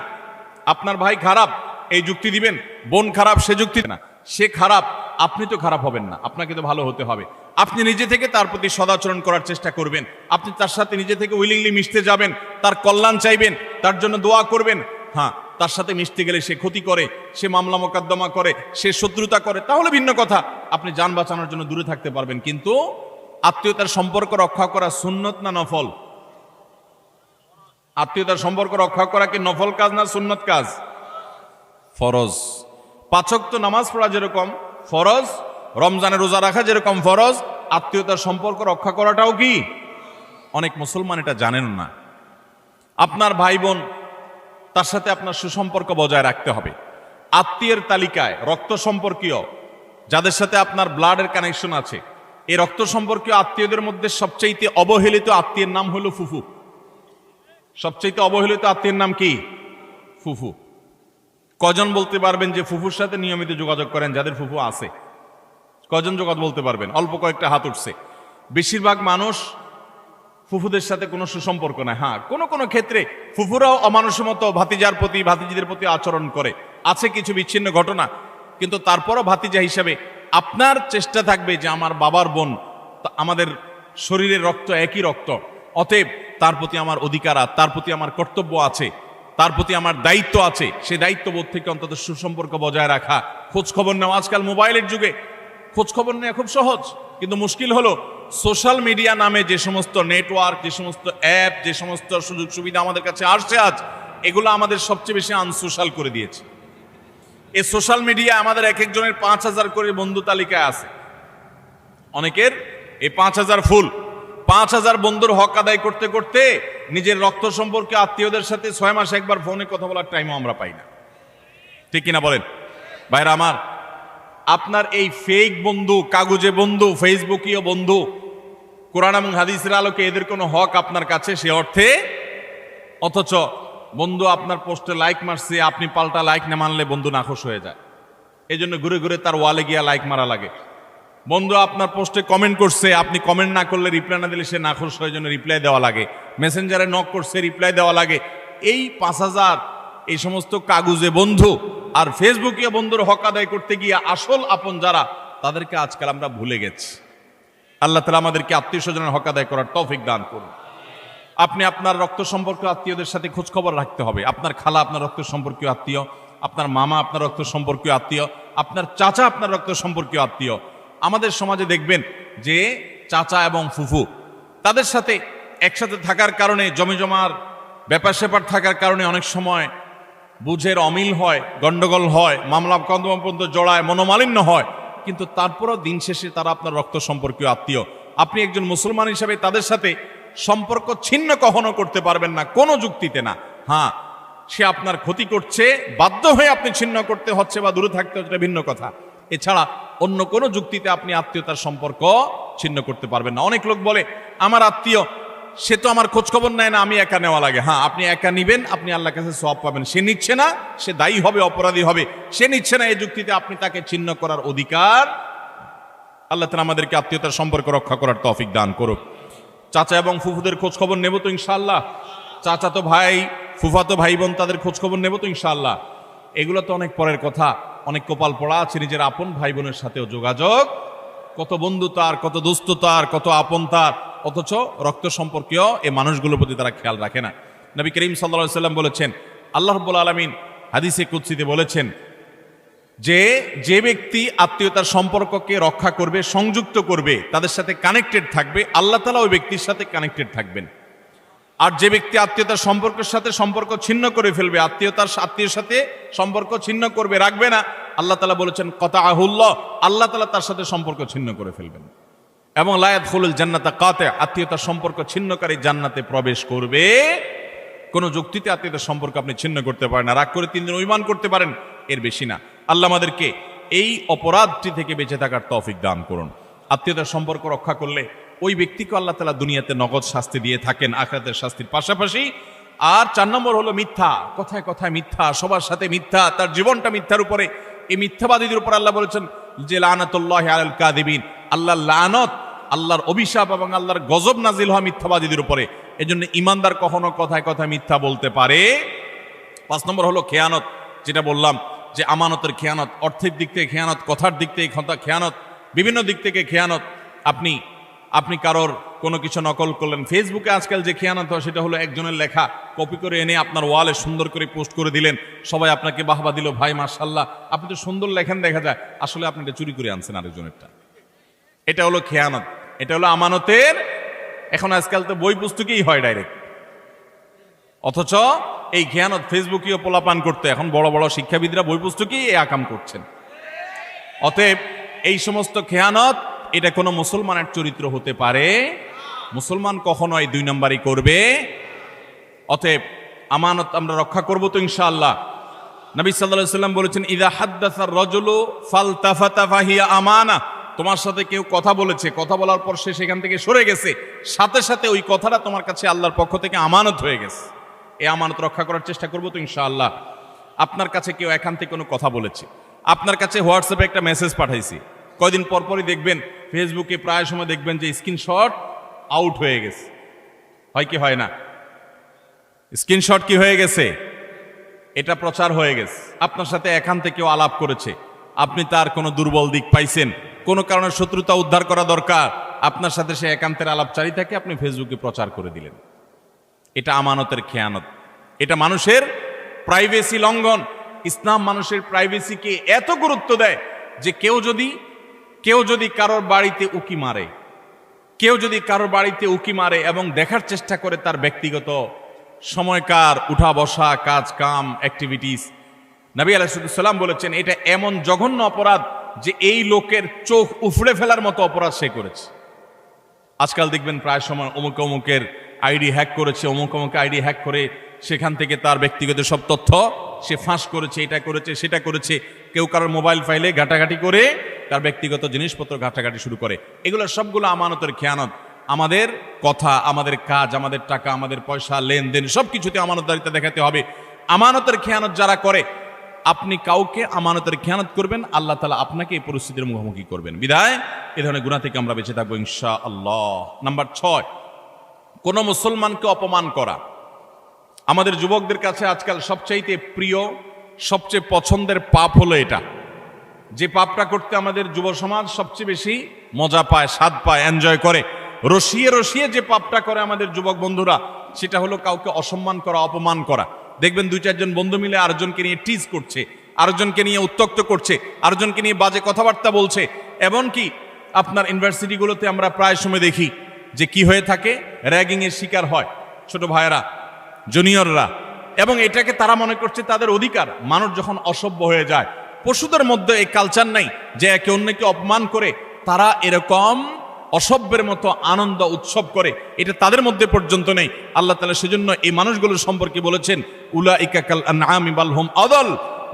আপনার ভাই খারাপ এই যুক্তি দিবেন, বোন খারাপ সে যুক্তি না, সে খারাপ আপনি তো খারাপ হবেন না, আপনাকে তো ভালো হতে হবে। আপনি নিজে থেকে তার প্রতি সদাচরণ করার চেষ্টা করবেন, আপনি তার সাথে নিজে থেকে উইলিংলি মিশতে যাবেন, তার কল্যাণ চাইবেন, তার জন্য দোয়া করবেন। হ্যাঁ, তার সাথে মিশতে গেলে সে ক্ষতি করে, সে মামলা মোকদ্দমা করে, সে শত্রুতা করে, তাহলে ভিন্ন কথা, আপনি যান বাঁচানোর জন্য দূরে থাকতে পারবেন। কিন্তু আত্মীয়তার সম্পর্ক রক্ষা করা সুন্নত না নফল? আত্মীয়তার সম্পর্ক রক্ষা করা কি নফল কাজ না সুন্নত কাজ? ফরজ। 5 ওয়াক্ত নামাজ পড়া যেরকম ফরজ, রমজানে রোজা রাখা যেরকম ফরজ, আত্মীয়তার সম্পর্ক রক্ষা করাটাও কি? অনেক মুসলমান এটা জানেন না। আপনার ভাই বোন, তার সাথে আপনার সুসম্পর্ক বজায় রাখতে হবে। আত্মীয়ের তালিকায় রক্ত সম্পর্কীয় যাদের সাথে আপনার ব্লাডের কানেকশন আছে, এই রক্ত সম্পর্কীয় আত্মীয়দের মধ্যে সবচাইতে অবহেলিত আত্মীয়ের নাম হলো ফুফু। সবচাইতে অবহেলিত আত্মীয়ের নাম কি? ফুফু। কজন বলতে পারবেন যে ফুফুর সাথে নিয়মিত যোগাযোগ করেন? যাদের ফুফু আছে কজন যোগাযোগ বলতে পারবেন? অল্প কয়েকটা হাত উঠছে। বেশিরভাগ মানুষ ফুফুদের সাথে কোনো সুসম্পর্ক নাই। হ্যাঁ, কোনো কোনো ক্ষেত্রে ফুফুরাও অমানুষের মতো ভাতিজার প্রতি, ভাতিজিদের প্রতি আচরণ করে, আছে কিছু বিচ্ছিন্ন ঘটনা, কিন্তু তারপরও ভাতিজা হিসাবে আপনার চেষ্টা থাকবে যে আমার বাবার বোন, আমাদের শরীরের রক্ত একই রক্ত, অতএব তার প্রতি আমার অধিকার, তার প্রতি আমার কর্তব্য আছে, তার প্রতি আমার দায়িত্ব আছে। সেই দায়িত্ববোধ থেকে অন্তত সুসম্পর্ক বজায় রাখা, খোঁজ খবর নেওয়া। আজকাল মোবাইলের যুগে খোঁজ খবর নেওয়া খুব সহজ, কিন্তু মুশকিল হলো সোশ্যাল মিডিয়া নামে যে সমস্ত নেটওয়ার্ক, যে সমস্ত অ্যাপ, যে সমস্ত সুযোগ সুবিধা আমাদের কাছে আসছে আজ, এগুলো আমাদের সবচেয়ে বেশি আনসোশ্যাল করে দিয়েছে। এই সোশ্যাল মিডিয়া আমাদের এক একজনের 5,000 করে বন্ধু তালিকায় আছে। অনেকের এই 5,000 ফুল। 5,000 বন্ধুর হক আদায় করতে করতে নিজের রক্ত সম্পর্কে আত্মীয়দের সাথে 6 মাসে একবার ফোনে কথা বলার টাইমও আমরা পাই না। ঠিক কিনা বলেন ভাইরা আমার? আপনার এই ফেক বন্ধু, কাগজে বন্ধু, ফেসবুকীয় বন্ধু, কোরআন এবং হাদিসের আলোকে এদের কোনো হক আপনার কাছে সে অর্থে? অথচ বন্ধু আপনার পোস্টে লাইক মারছে, আপনি পাল্টা লাইক না মানলে বন্ধু নাখোশ হয়ে যায়। এই জন্য ঘুরে ঘুরে তার ওয়ালে গিয়া লাইক মারা লাগে। বন্ধু আপনার পোস্টে কমেন্ট করছে, আপনি কমেন্ট না করলে, রিপ্লাই না দিলে সে নাখোশ হয়ে, জন্য রিপ্লাই দেওয়া লাগে। মেসেঞ্জারে নক করছে, রিপ্লাই দেওয়া লাগে। এই 5,000 এই সমস্ত কাগজে বন্ধু আর ফেসবুকীয় বন্ধুর হক আদায় করতে গিয়ে আসল আপন যারা, তাদেরকে আজকাল আমরা ভুলে গেছি। আল্লাহ তাআলা আমাদেরকে আত্মীয় স্বজনের হক আদায় করার তৌফিক দান করুন। আপনি আপনার রক্ত সম্পর্কীয় আত্মীয়দের সাথে খোঁজ খবর রাখতে হবে। আপনার খালা আপনার রক্ত সম্পর্কীয় আত্মীয়, আপনার মামা আপনার রক্ত সম্পর্কীয় আত্মীয়, আপনার চাচা আপনার রক্ত সম্পর্কীয় আত্মীয়। আমাদের সমাজে দেখবেন যে চাচা এবং ফুফু, তাদের সাথে একসাথে থাকার কারণে, জমিজমার ব্যাপার স্যাপার থাকার কারণে অনেক সময় বুঝের অমিল হয়, গন্ডগোল হয়, মামলা কদম পর্যন্ত জড়ায়, মনোমালিন্য হয়। কিন্তু তারপরও দিন শেষে তারা আপনার রক্ত সম্পর্কীয় আত্মীয়। আপনি একজন মুসলমান হিসাবে তাদের সাথে সম্পর্ক ছিন্ন কখনো করতে পারবেন না, কোনো যুক্তিতে না। হ্যাঁ, সে আপনার ক্ষতি করছে, বাধ্য হয়ে আপনি ছিন্ন করতে হচ্ছে বা দূরে থাকতে হচ্ছে, ভিন্ন কথা। এছাড়া অন্য কোনো যুক্তিতে আপনি আত্মীয়তার সম্পর্ক ছিন্ন করতে পারবেন না। অনেক লোক বলে আমার আত্মীয়, সে তো আমার খোঁজ খবর নেয় না, আমি একা নেওয়া লাগে। হ্যাঁ, আপনি একা নিবেন, আপনি আল্লাহর কাছে সওয়াব পাবেন। সে নিচ্ছে না, সে দায়ী হবে, অপরাধী হবে। সে নিচ্ছে না, এই যুক্তিতে আপনি তাকে ছিন্ন করার অধিকার। আল্লাহ তাআলা আমাদেরকে আত্মীয়তার সম্পর্ক রক্ষা করার তৌফিক দান করুক। চাচা এবং ফুফুদের খোঁজ খবর নেব তো ইনশাআল্লাহ। চাচা তো ভাই, ফুফাতো ভাই বোন, তাদের খোঁজ খবর নেব তো ইনশাআল্লাহ। এগুলো তো অনেক পরের কথা। অনেক কপাল পড়া আছে নিজের আপন ভাই বোনের সাথেও যোগাযোগ। কত বন্ধু তার, কত দোস্ত তার, কত আপন তার, অথচ রক্ত সম্পর্কীয় এই মানুষগুলোর প্রতি তারা খেয়াল রাখে না। নবী করিম সাল্লাল্লাহু আলাইহি ওয়াসাল্লাম বলেছেন, আল্লাহ রাব্বুল আলামিন হাদিসে কুদসিতে বলেছেন যে যে ব্যক্তি আত্মীয়তার সম্পর্ককে রক্ষা করবে, সংযুক্ত করবে, তাদের সাথে কানেক্টেড থাকবে, আল্লাহ তাআলা ওই ব্যক্তির সাথে কানেক্টেড থাকবেন। আর যে ব্যক্তি আত্মীয়তার সম্পর্কের সাথে সম্পর্ক ছিন্ন করে ফেলবে, আত্মীয়ের সাথে সম্পর্ক ছিন্ন করবে, রাখবে না, আল্লাহ তাআলা বলেছেন কাতাআহুল্লাহ, আল্লাহ তাআলা তার সাথে সম্পর্ক ছিন্ন করে ফেলবেন। এবং লা ইয়াদখুলুল জান্নাতা কাতি', আত্মীয়তার সম্পর্ক ছিন্নকারী জান্নাতে প্রবেশ করবে। কোন যুক্তিতে আত্মীয়তার সম্পর্ক আপনি ছিন্ন করতে পারেন না। রাগ করে 3 দিন অভিমান করতে পারেন, এর বেশি না। আল্লাহ আমাদেরকে এই অপরাধটি থেকে বেঁচে থাকার তৌফিক দান করুন। আত্মীয়তার সম্পর্ক রক্ষা করলে ওই ব্যক্তিকে আল্লাহ তাআলা দুনিয়াতে নগদ শাস্তি দিয়ে থাকেন আখিরাতের শাস্তির পাশাপাশি। আর 4 নম্বর হলো মিথ্যা, কথায় কথায় মিথ্যা, সবার সাথে মিথ্যা, তার জীবনটা মিথ্যার উপরে। এই মিথ্যাবাদীদের উপর আল্লাহ বলেছেন যে লানাতুল্লাহি আলাল কাযিবিন, আল্লাহর লানত, আল্লাহর অভিশাপ এবং আল্লাহর গজব নাজিল হয় মিথ্যাবাদীদের উপরে। এজন্য ইমানদার কখনো কথায় কথায় মিথ্যা বলতে পারে। 5 নম্বর হলো খেয়ানত, যেটা বললাম যে আমানতের খেয়ানত, অর্থের দিক থেকে খেয়ানত, কথার দিক থেকে খেয়ানত, বিভিন্ন দিক থেকে খেয়ানত। আপনি কারোর কোনো কিছু নকল করলেন, ফেসবুকে আজকাল যে খেয়ানত হয় সেটা হলো একজনের লেখা কপি করে এনে আপনার ওয়ালে সুন্দর করে পোস্ট করে দিলেন, সবাই আপনাকে বাহবা দিল, ভাই মাশাআল্লাহ আপনি তো সুন্দর লেখেন, দেখা যায় আসলে আপনি এটা চুরি করে আনছেন আরেকজনেরটা। এটা হলো খেয়ানত, এটা হলো আমানতের। এখন আজকাল তো বই পুস্তকেই হয় ডাইরেক্ট, অথচ এই খেয়ানত ফেসবুকেও পোলাপান করতে এখন বড় বড় শিক্ষাবিদরা বই পুস্তকেই এই আকাম করছেন। অতএব এই সমস্ত খেয়ানত, এটা কোনো মুসলমানের চরিত্র হতে পারে? মুসলমান কখনো এই 2 নম্বরই করবে। অতএব আমানত আমরা রক্ষা করব তো ইনশাআল্লাহ। নবী সাল্লাল্লাহু আলাইহি ওয়াসাল্লাম বলেছেন ইযা হাদ্দাসা আর-রাজুলু ফালতাফাতা ফাহিয়া আমানা, তোমার সাথে কেউ কথা বলেছে, কথা বলার পর সে সেখান থেকে সরে গেছে, সাথে সাথে ওই কথাটা তোমার কাছে আল্লাহর পক্ষ থেকে আমানত হয়ে গেছে। এই আমানত রক্ষা করার চেষ্টা করব তো ইনশাআল্লাহ। আপনার কাছে কেউ এখান থেকে কোনো কথা বলেছে, আপনার কাছে হোয়াটসঅ্যাপে একটা মেসেজ পাঠাইছি, কয়দিন পর পরই দেখবেন ফেসবুকে প্রায় সময় দেখবেন যে স্ক্রিনশট আউট হয়ে গেছে, হয় কি হয় না? স্ক্রিনশট কি হয়ে গেছে? এটা প্রচার হয়ে গেছে। আপনার সাথে এখান থেকেও আলাপ করেছে, আপনি তার কোনো দুর্বল দিক পাইছেন, কোনো কারণে শত্রুতা উদ্ধার করা দরকার, আপনার সাথে সে একান্তের আলাপচারী থাকে, আপনি ফেসবুকে প্রচার করে দিলেন। এটা আমানতের খেয়ানত, এটা মানুষের প্রাইভেসি লঙ্ঘন। ইসলাম মানুষের প্রাইভেসিকে এত গুরুত্ব দেয় যে কেউ যদি কারোর বাড়িতে উকি মারে, এবং দেখার চেষ্টা করে তার ব্যক্তিগত সময়কার উঠা বসা, কাজ কাম, অ্যাক্টিভিটিস, নবী আলাইহিস সালাম বলেছেন এটা এমন জঘন্য অপরাধ যে এই লোকের চোখ উফড়ে ফেলার মতো অপরাধ সে করেছে। আজকাল দেখবেন প্রায় সময় অমুকের আইডি হ্যাক করেছে, অমুক আইডি হ্যাক করে সেখান থেকে তার ব্যক্তিগত সব তথ্য সে ফাঁস করেছে, এটা করেছে সেটা করেছে। কেউ কারোর মোবাইল ফাইলে ঘাটাঘাটি করে তার ব্যক্তিগত জিনিসপত্র ঘাটাঘাটি শুরু করে। এগুলো সবগুলো আমানতের খেয়ানত। আমাদের কথা, আমাদের কাজ, আমাদের টাকা, আমাদের পয়সা, লেনদেন সবকিছুতে আমানতদারিতা দেখাতে হবে। আমানতের খেয়ানত যারা করে, আপনি কাউকে আমানতের খেয়ানত করবেন, আল্লাহ তাআলা আপনাকে এই পরিস্থিতির মুখোমুখি করবেন। বিদায় এ ধরনের গুনাহ থেকে আমরা বেঁচে থাকবো ইনশাআল্লাহ। নাম্বার 6, কোন মুসলমানকে অপমান করা। আমাদের যুবকদের কাছে আজকাল সবচাইতে প্রিয়, সবচেয়ে পছন্দের পাপ হলো এটা, যে পাপটা করতে আমাদের যুব সমাজ সবচেয়ে বেশি মজা পায়, স্বাদ পায়, এনজয় করে। রসিয়ে রসিয়ে যে পাপটা করে আমাদের যুবক বন্ধুরা, সেটা হলো কাউকে অসম্মান করা, অপমান করা। দেখবেন 2-4 জন বন্ধু মিলে আরেকজনকে নিয়ে টিজ করছে, আরেকজনকে নিয়ে উত্ত্যক্ত করছে, আরেকজনকে নিয়ে বাজে কথাবার্তা বলছে। এমনকি আপনার ইউনিভার্সিটিগুলোতে আমরা প্রায় সময় দেখি যে কি হয়ে থাকে, র্যাগিং এর শিকার হয় ছোট ভাইয়েরা, জুনিয়ররা, এবং এটাকে তারা মনে করছে তাদের অধিকার। মানুষ যখন অসভ্য হয়ে যায়, পশুদের মধ্যে এই কালচার নাই যে একে অন্যকে অপমান করে তারা এরকম অসভ্যের মতো আনন্দ উৎসব করে, এটা তাদের মধ্যে পর্যন্ত নেই। আল্লাহ তাআলা সেজন্য এই মানুষগুলোর সম্পর্কে বলেছেন উলাইকা কাল আনআমি বাল হুম আদাল,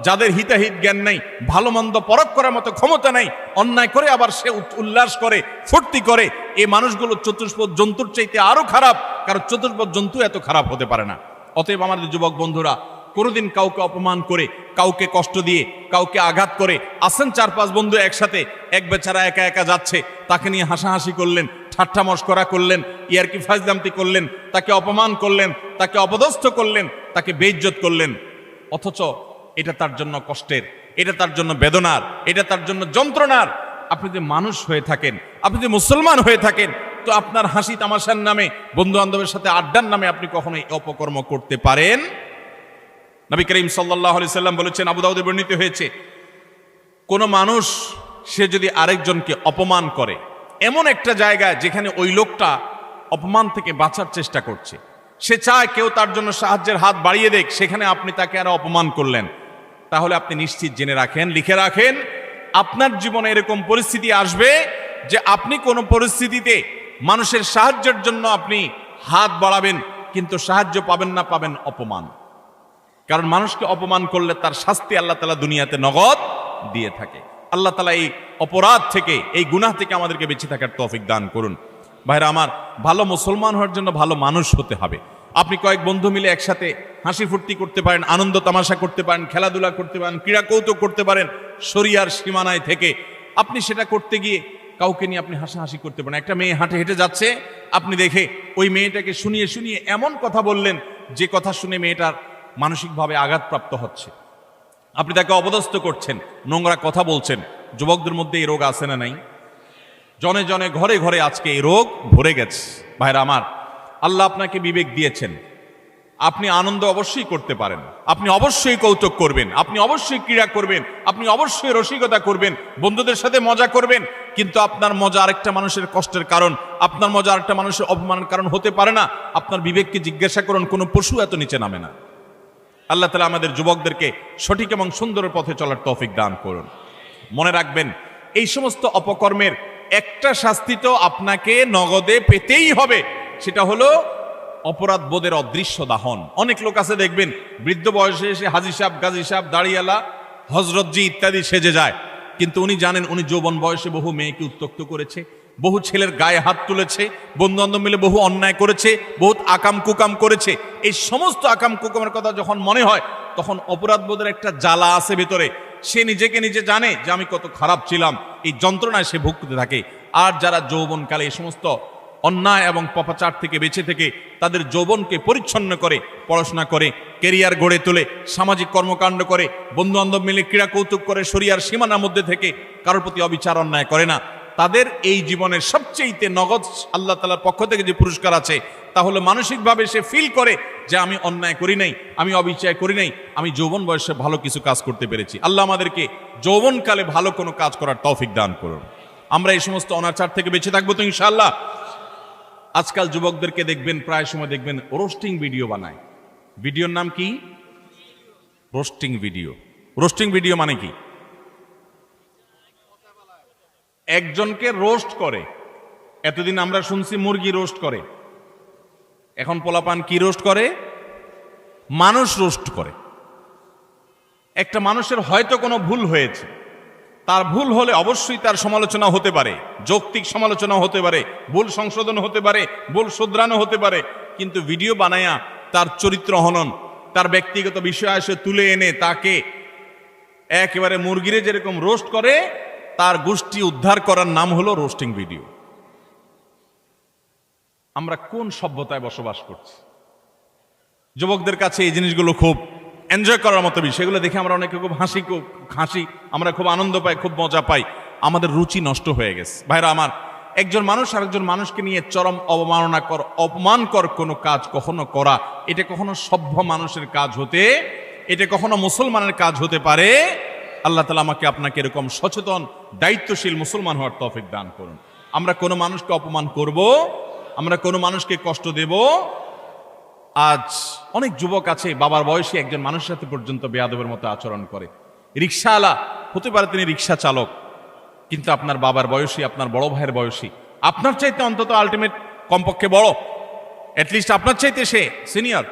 যাদের হিতাহিত জ্ঞান নেই, ভালো মন্দ পরখ করার মতো ক্ষমতা নেই, অন্যায় করে আবার সে উল্লাস করে, ফুর্তি করে, এই মানুষগুলো চতুষ্পদ জন্তুর চাইতে আরো খারাপ, কারণ চতুষ্পদ জন্তু এত খারাপ হতে পারে না। অতএব আমাদের যুবক বন্ধুরা, কোনোদিন কাউকে অপমান করে, কাউকে কষ্ট দিয়ে, কাউকে আঘাত করে, আসেন 4-5 বন্ধু একসাথে, এক বেচারা একা একা যাচ্ছে, তাকে নিয়ে হাসাহাসি করলেন, ঠাট্টা মশকরা করলেন, ইয়ারকি ফাজলামতি করলেন, তাকে অপমান করলেন, তাকে অপদস্থ করলেন, তাকে বেইজ্জত করলেন, অথচ এটা তার জন্য কষ্টের, এটা তার জন্য বেদনার, এটা তার জন্য যন্ত্রণার। আপনি যে মানুষ হয়ে থাকেন, আপনি যে মুসলমান হয়ে থাকেন, তো আপনার হাসি তামাশার নামে, বন্ধু বান্ধবের সাথে আড্ডার নামে আপনি কখনোই অপকর্ম করতে পারেন? নবী করিম সাল্লাল্লাহু আলাইহি সাল্লাম বলেছেন, আবু দাউদে বর্ণিত হয়েছে, কোন মানুষ সে যদি আরেকজনকে অপমান করে এমন একটা জায়গায় যেখানে ওই লোকটা অপমান থেকে বাঁচার চেষ্টা করছে, সে চায় কেউ তার জন্য সাহায্যের হাত বাড়িয়ে দেখ, সেখানে আপনি তাকে আরো অপমান করলেন। তাহলে আপনি নিশ্চিত জেনে রাখেন, লিখে রাখেন, আপনার জীবনে এরকম পরিস্থিতি আসবে যে আপনি কোনো পরিস্থিতিতে মানুষের সাহায্যের জন্য আপনি হাত বাড়াবেন, কিন্তু সাহায্য পাবেন না, পাবেন অপমান। কারণ মানুষকে অপমান করলে তার শাস্তি আল্লাহ তাআলা দুনিয়াতে নগদ দিয়ে থাকে। আল্লাহ তাআলা এই অপরাধ থেকে, এই গুনাহ থেকে আমাদেরকে বেঁচে থাকার তৌফিক দান করুন। ভাইরা আমার, ভালো মুসলমান হওয়ার জন্য ভালো মানুষ হতে হবে। আপনি কয়েক বন্ধু মিলে একসাথে হাসি ফুর্তি করতে পারেন, আনন্দ তামাশা করতে পারেন, খেলাধুলা করতে পারেন, ক্রীড়া কৌতুক করতে পারেন, শরিয়ার সীমানায় থেকে আপনি সেটা করতে গিয়ে কাউকে নিয়ে আপনি হাসাহাসি করতে পারেন। একটা মেয়ে হাঁটে হেঁটে যাচ্ছে, আপনি দেখে ওই মেয়েটাকে শুনিয়ে শুনিয়ে এমন কথা বললেন যে কথা শুনে মেয়েটার মানসিকভাবে আঘাতপ্রাপ্ত হচ্ছে, আপনি তাকে অপদস্থ করছেন, নোংরা কথা বলছেন। যুবকদের মধ্যে এই রোগ আছে না নাই? জনে জনে ঘরে ঘরে আজকে এই রোগ ভরে গেছে। ভাইরা আমার, আল্লাহ আপনাকে বিবেক দিয়েছেন, আপনি আনন্দ অবশ্যই করতে পারেন, আপনি অবশ্যই কৌতুক করবেন, আপনি অবশ্যই ক্রীড়া করবেন, আপনি অবশ্যই রসিকতা করবেন, বন্ধুদের সাথে মজা করবেন। কিন্তু আপনার মজা আরেকটা মানুষের কষ্টের কারণ, আপনার মজা আরেকটা মানুষের অপমানের কারণ হতে পারে না। আপনার বিবেককে জিজ্ঞাসা করুন, কোনো পশু এত নিচে নামে না। আল্লাহ তাআলা আমাদের যুবকদেরকে সঠিক এবং সুন্দর পথে চলার তৌফিক দান করুন। মনে রাখবেন, এই সমস্ত অপকর্মের একটা শাস্তি তো আপনাকে নগদে পেতেই হবে, সেটা হলো অপরাধ বোধের অদৃশ্য দাহন। অনেক লোক আছে দেখবেন, বৃদ্ধ বয়সে এসে হাজী সাহেব, গাজী সাহেব, দাড়িয়ালা, হজরতজি ইত্যাদি সেজে যায়, কিন্তু উনি জানেন উনি যৌবন বয়সে বহু মেয়েকে উত্ত্যক্ত করেছে, বহু ছেলের গায়ে হাত তুলেছে, বন্ধু বান্ধব মিলে বহু অন্যায় করেছে, বহুত আকাম কুকাম করেছে। এই সমস্ত আকাম কুকামের কথা যখন মনে হয়, তখন অপরাধ বোধের একটা জ্বালা আছে ভেতরে, সে নিজেকে নিজে জানে যে আমি কত খারাপ ছিলাম, এই যন্ত্রণায় সে ভুগতে থাকে। আর যারা যৌবনকালে এই সমস্ত অন্যায় এবং পাপাচার থেকে বেঁচে থেকে তাদের যৌবনকে পরিচ্ছন্ন করে, পড়াশোনা করে, কেরিয়ার গড়ে তোলে, সামাজিক কর্মকাণ্ড করে, বন্ধু বান্ধব মিলে ক্রীড়া কৌতুক করে, শরিয়ার সীমানার মধ্যে থেকে কারোর প্রতি অবিচার অন্যায় করে না, তাদের এই জীবনের সবচেয়ে নগদ আল্লাহ তাআলার পক্ষ থেকে যে পুরস্কার আছে, তাহলে মানসিকভাবে সে ফিল করে যে আমি অন্যায় করি নাই, আমি অবিচার করি নাই, আমি যৌবন বয়সে ভালো কিছু কাজ করতে পেরেছি। আল্লাহ আমাদেরকে যৌবনকালে ভালো কোনো কাজ করার তৌফিক দান করুন। আমরা এই সমস্ত অনাচার থেকে বেঁচে থাকবো তো ইনশাআল্লাহ। আজকাল যুবকদেরকে দেখবেন, প্রায় সময় দেখবেন রোস্টিং ভিডিও বানায়। ভিডিওর নাম কি? Roasting video. রোস্টিং ভিডিও মানে কি? একজনকে রোস্ট করে। এতদিন আমরা শুনছি মুরগি রোস্ট করে, এখন পোলাপান কি রোস্ট করে? মানুষ রোস্ট করে। একটা মানুষের হয়তো কোনো ভুল হয়েছে, তার ভুল হলে অবশ্যই তার সমালোচনা হতে পারে, যৌক্তিক সমালোচনা হতে পারে, ভুল সংশোধন হতে পারে, ভুল শুধরানো হতে পারে, কিন্তু ভিডিও বানায়া তার চরিত্র হনন, তার ব্যক্তিগত বিষয় এসে তুলে এনে তাকে একেবারে মুরগিরে যেরকম রোস্ট করে, তার গোষ্ঠী উদ্ধার করার নাম হলো রোস্টিং ভিডিও। আমরা কোন সভ্যতায় বসবাস করছি? যুবকদের কাছে এই জিনিসগুলো খুব এনজয় করার মতো বিষয়। এগুলো দেখে আমরা অনেকে খুব হাসি, আমরা খুব আনন্দ পাই, খুব মজা পাই। আমাদের রুচি নষ্ট হয়ে গেছে। ভাইরা আমার, একজন মানুষ আরেকজন মানুষকে নিয়ে চরম অপমানকর কোনো কাজ কখনো করা, এটা কখনো সভ্য মানুষের কাজ হতে, এটা কখনো মুসলমানের কাজ হতে পারে। আল্লাহ তাআলা আমাকে আপনাকে এরকম সচেতন দায়িত্বশীল মুসলমান হওয়ার তৌফিক দান করুন। আমরা কোনো মানুষকে অপমান করব, আমরা কোনো মানুষকে কষ্ট দেব। আজ অনেক যুবক আছে বাবার বয়সী একজন মানুষের সাথে পর্যন্ত বেয়াদবের মতো আচরণ করে। রিক্সাওয়ালা হতে পারে, তিনি রিক্সা চালক, কিন্তু আপনার বাবার বয়সী, আপনার বড় ভাইয়ের বয়সী, আপনার চাইতে অন্তত আলটিমেট কমপক্ষে বড়, অ্যাটলিস্ট আপনার চাইতে সে সিনিয়র,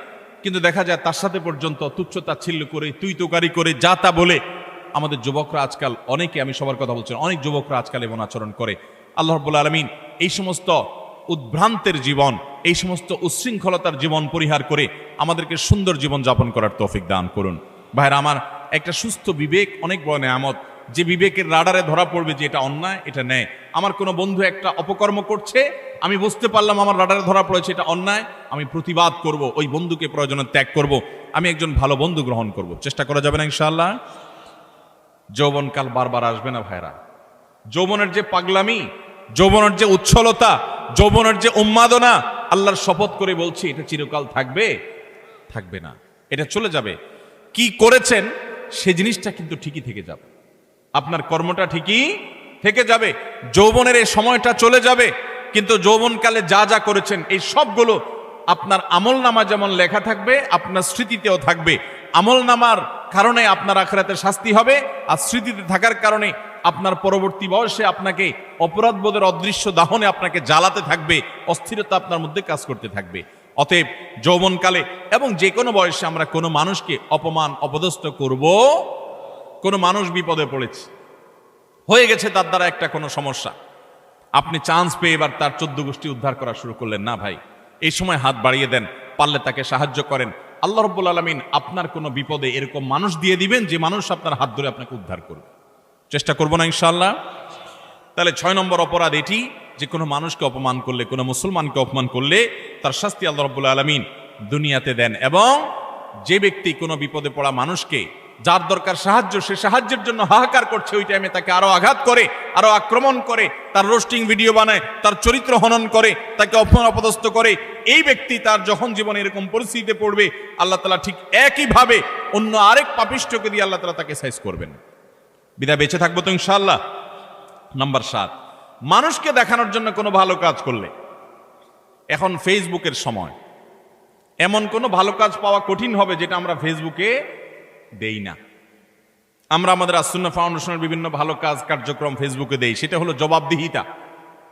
কিন্তু দেখা যায় তার সাথে পর্যন্ত তুচ্ছ তাচ্ছিল্য করে, তুই তোকারি করে, যা তা বলে আমাদের যুবকরা আজকাল, অনেকে, আমি সবার কথা বলছি, অনেক যুবকরা আজকাল এমন আচরণ করে। আল্লাহ রাব্বুল আলামিন এই সমস্ত উদ্ভ্রান্তের জীবন, এই সমস্ত উচ্ছৃঙ্খলতার জীবন পরিহার করে আমাদেরকে সুন্দর জীবন যাপন করার তৌফিক দান করুন। ভাইরা আমার, একটা সুস্থ বিবেক অনেক বড় নেয়ামত, যে বিবেকের রাডারে ধরা পড়বে যে এটা অন্যায়, এটা ন্যায়। আমার কোনো বন্ধু একটা অপকর্ম করছে, আমি বুঝতে পারলাম আমার রাডারে ধরা পড়েছে এটা অন্যায়, আমি প্রতিবাদ করব, ওই বন্ধুকে প্রয়োজনে ত্যাগ করব, আমি একজন ভালো বন্ধু গ্রহণ করব। চেষ্টা করা যাবে না ইনশাআল্লাহ? যৌবনকাল বারবার আসবে না ভাইরা। যৌবনের যে পাগলামি, যৌবনের যে উচ্ছলতা, যৌবনের যে উন্মাদনা, আল্লাহর শপথ করে বলছি এটা চিরকাল থাকবে? থাকবে না, এটা চলে যাবে। কি করেছেন সে জিনিসটা কিন্তু ঠিকই থেকে যাবে, আপনার কর্মটা ঠিকই থেকে যাবে। যৌবনের এই সময়টা চলে যাবে, কিন্তু যৌবনকালে যা যা করেছেন এই সবগুলো আপনার আমল নামা যেমন লেখা থাকবে, আপনার স্মৃতিতেও থাকবে। আমল নামার কারণে আপনার আখিরাতে শাস্তি হবে, আর স্মৃতিতে থাকার কারণে আপনার পরবর্তী বয়সে আপনাকে অপরাধবোধের অদৃশ্য দাহনে আপনাকে জ্বালাতে থাকবে, অস্থিরতা আপনার মধ্যে কাজ করতে থাকবে। অতএব যৌবনকালে এবং যে কোনো বয়সে আমরা কোনো মানুষকে অপমান অপদস্থ করব। কোনো মানুষ বিপদে পড়েছে, হয়ে গেছে তার দ্বারা একটা কোনো সমস্যা, আপনি চান্স পেয়ে এবার তার 14 গোষ্ঠী উদ্ধার করা শুরু করলেন না ভাই। এই সময় হাত বাড়িয়ে দেন, পারলে তাকে সাহায্য করেন। আল্লাহ রাব্বুল আলামিন আপনার কোনো বিপদে এরকম মানুষ দিয়ে দিবেন যে মানুষ আপনার হাত ধরে আপনাকে উদ্ধার করবে। চেষ্টা করবো না ইনশাআল্লাহ? তাহলে 6 নম্বর অপরাধ এটি যে কোনো মানুষকে অপমান করলে, কোনো মুসলমানকে অপমান করলে তার শাস্তি আল্লাহ রাব্বুল আলামিন দুনিয়াতে দেন। এবং যে ব্যক্তি কোনো বিপদে পড়া মানুষকে, যার দরকার সাহায্য, সে সাহায্যের জন্য হাহাকার করছে, ওই টাইমে তাকে আরো আঘাত করে, আরো আক্রমণ করে, তার রোস্টিং ভিডিও বানায়, তার চরিত্র হনন করে, তাকে অপমান অপদস্থ করে, এই ব্যক্তি তার যখন জীবনে এরকম পরিস্থিতিতে পড়বে, আল্লাহ তাআলা ঠিক একইভাবে অন্য আরেক পাপিষ্ঠকে দিয়ে আল্লাহ তাআলা তাকে সাইজ করবেন। বিদায় বেঁচে থাকবো তো ইনশাআল্লাহ। নাম্বার 7, মানুষকে দেখানোর জন্য কোনো ভালো কাজ করলে, এখন ফেসবুকের সময়, এমন কোনো ভালো কাজ পাওয়া কঠিন হবে যেটা আমরা ফেসবুকে দেই না। আমরা আমাদের আস-সুন্নাহ ফাউন্ডেশনের বিভিন্ন ভালো কাজ কার্যক্রম ফেসবুকে দেই, সেটা হলো জবাবদিহিতা।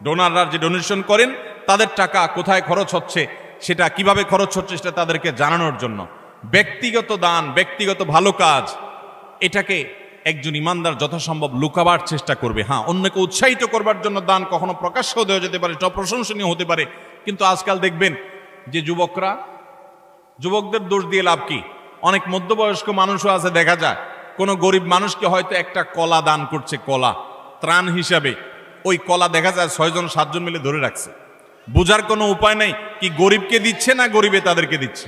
ডোনাররা যে ডোনেশন করেন তাদের টাকা কোথায় খরচ হচ্ছে, সেটা কিভাবে খরচ হচ্ছে, সেটা তাদেরকে জানানোর জন্য। ব্যক্তিগত দান, ব্যক্তিগত ভালো কাজ, এটাকে একজন ইমানদার যথাসম্ভব লুকাবার চেষ্টা করবে। হ্যাঁ, অন্যকে উৎসাহিত করবার জন্য দান কখনো প্রকাশ্যও দেওয়া যেতে পারে, সেটা প্রশংসনীয় হতে পারে। কিন্তু আজকাল দেখবেন যে যুবকদের দোষ দিয়ে লাভ কি? অনেক মধ্যবয়স্ক মানুষও আছে, দেখা যায় কোনো গরিব মানুষকে হয়তো একটা কলা দান করছে, কলা ত্রাণ হিসাবে, ওই কলা দেখা যায় 6 জন 7 জন মিলে ধরে রাখছে। বোঝার কোনো উপায় নেই কি গরিবকে দিচ্ছে না গরিবে তাদেরকে দিচ্ছে।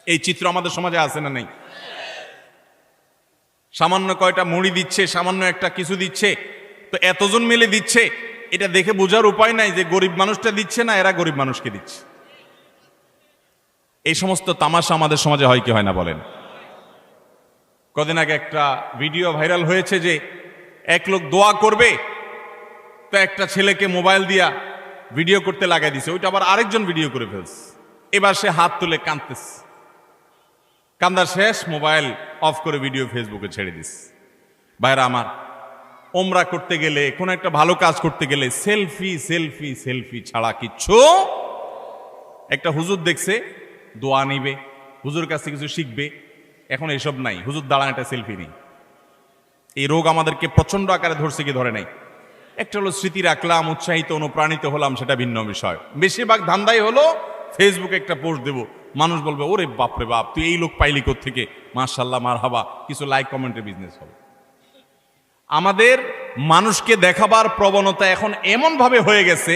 এই চিত্র আমাদের সমাজে আছে না নেই? সামান্য কয়টা মুড়ি দিচ্ছে, সামান্য একটা কিছু দিচ্ছে, তো এতজন মিলে দিচ্ছে, এটা দেখে বোঝার উপায় নাই যে গরিব মানুষটা দিচ্ছে না এরা গরিব মানুষকে দিচ্ছে। এই সমস্ত তামাশা আমাদের সমাজে হয় কি হয় না বলেন? কদিন আগে একটা ভিডিও ভাইরাল হয়েছে যে এক লোক দোয়া করবে, তো একটা ছেলেকে মোবাইল দিয়া ভিডিও করতে লাগাই দিছে, ওইটা আবার আরেকজন ভিডিও করে ফেলছে। এবার সে হাত তুলে কাঁদতেছে, কান্দা শেষ, মোবাইল অফ করে ভিডিও ফেসবুকে ছেড়ে দিস। ভাইরা আমার, ওমরা করতে গেলে, কোন একটা ভালো কাজ করতে গেলে সেলফি সেলফি সেলফি ছাড়া কিচ্ছু। একটা হুজুর দেখছে দোয়া নিবে, হুজুর কাছে কিছু শিখবে, এখন এসব নাই, হুজুর দাঁড়ান একটা সেলফি নেই। এই রোগ আমাদেরকে প্রচন্ড আকারে ধরছে কি ধরে নাই? একটা হলো স্মৃতি রাখলাম, উৎসাহিত অনুপ্রাণিত হলাম, সেটা ভিন্ন বিষয়। বেশিরভাগ ধান্দাই হলো ফেসবুকে একটা পোস্ট দেবো, মানুষ বলবে ওরে বাপরে বাপ, তুই এই লোক পাইলি কোত্থেকে, মাশাআল্লাহ মারহাবা, কিছু লাইক কমেন্টের বিজনেস হবে। আমাদের মানুষকে দেখাবার প্রবণতা এখন এমন ভাবে হয়ে গেছে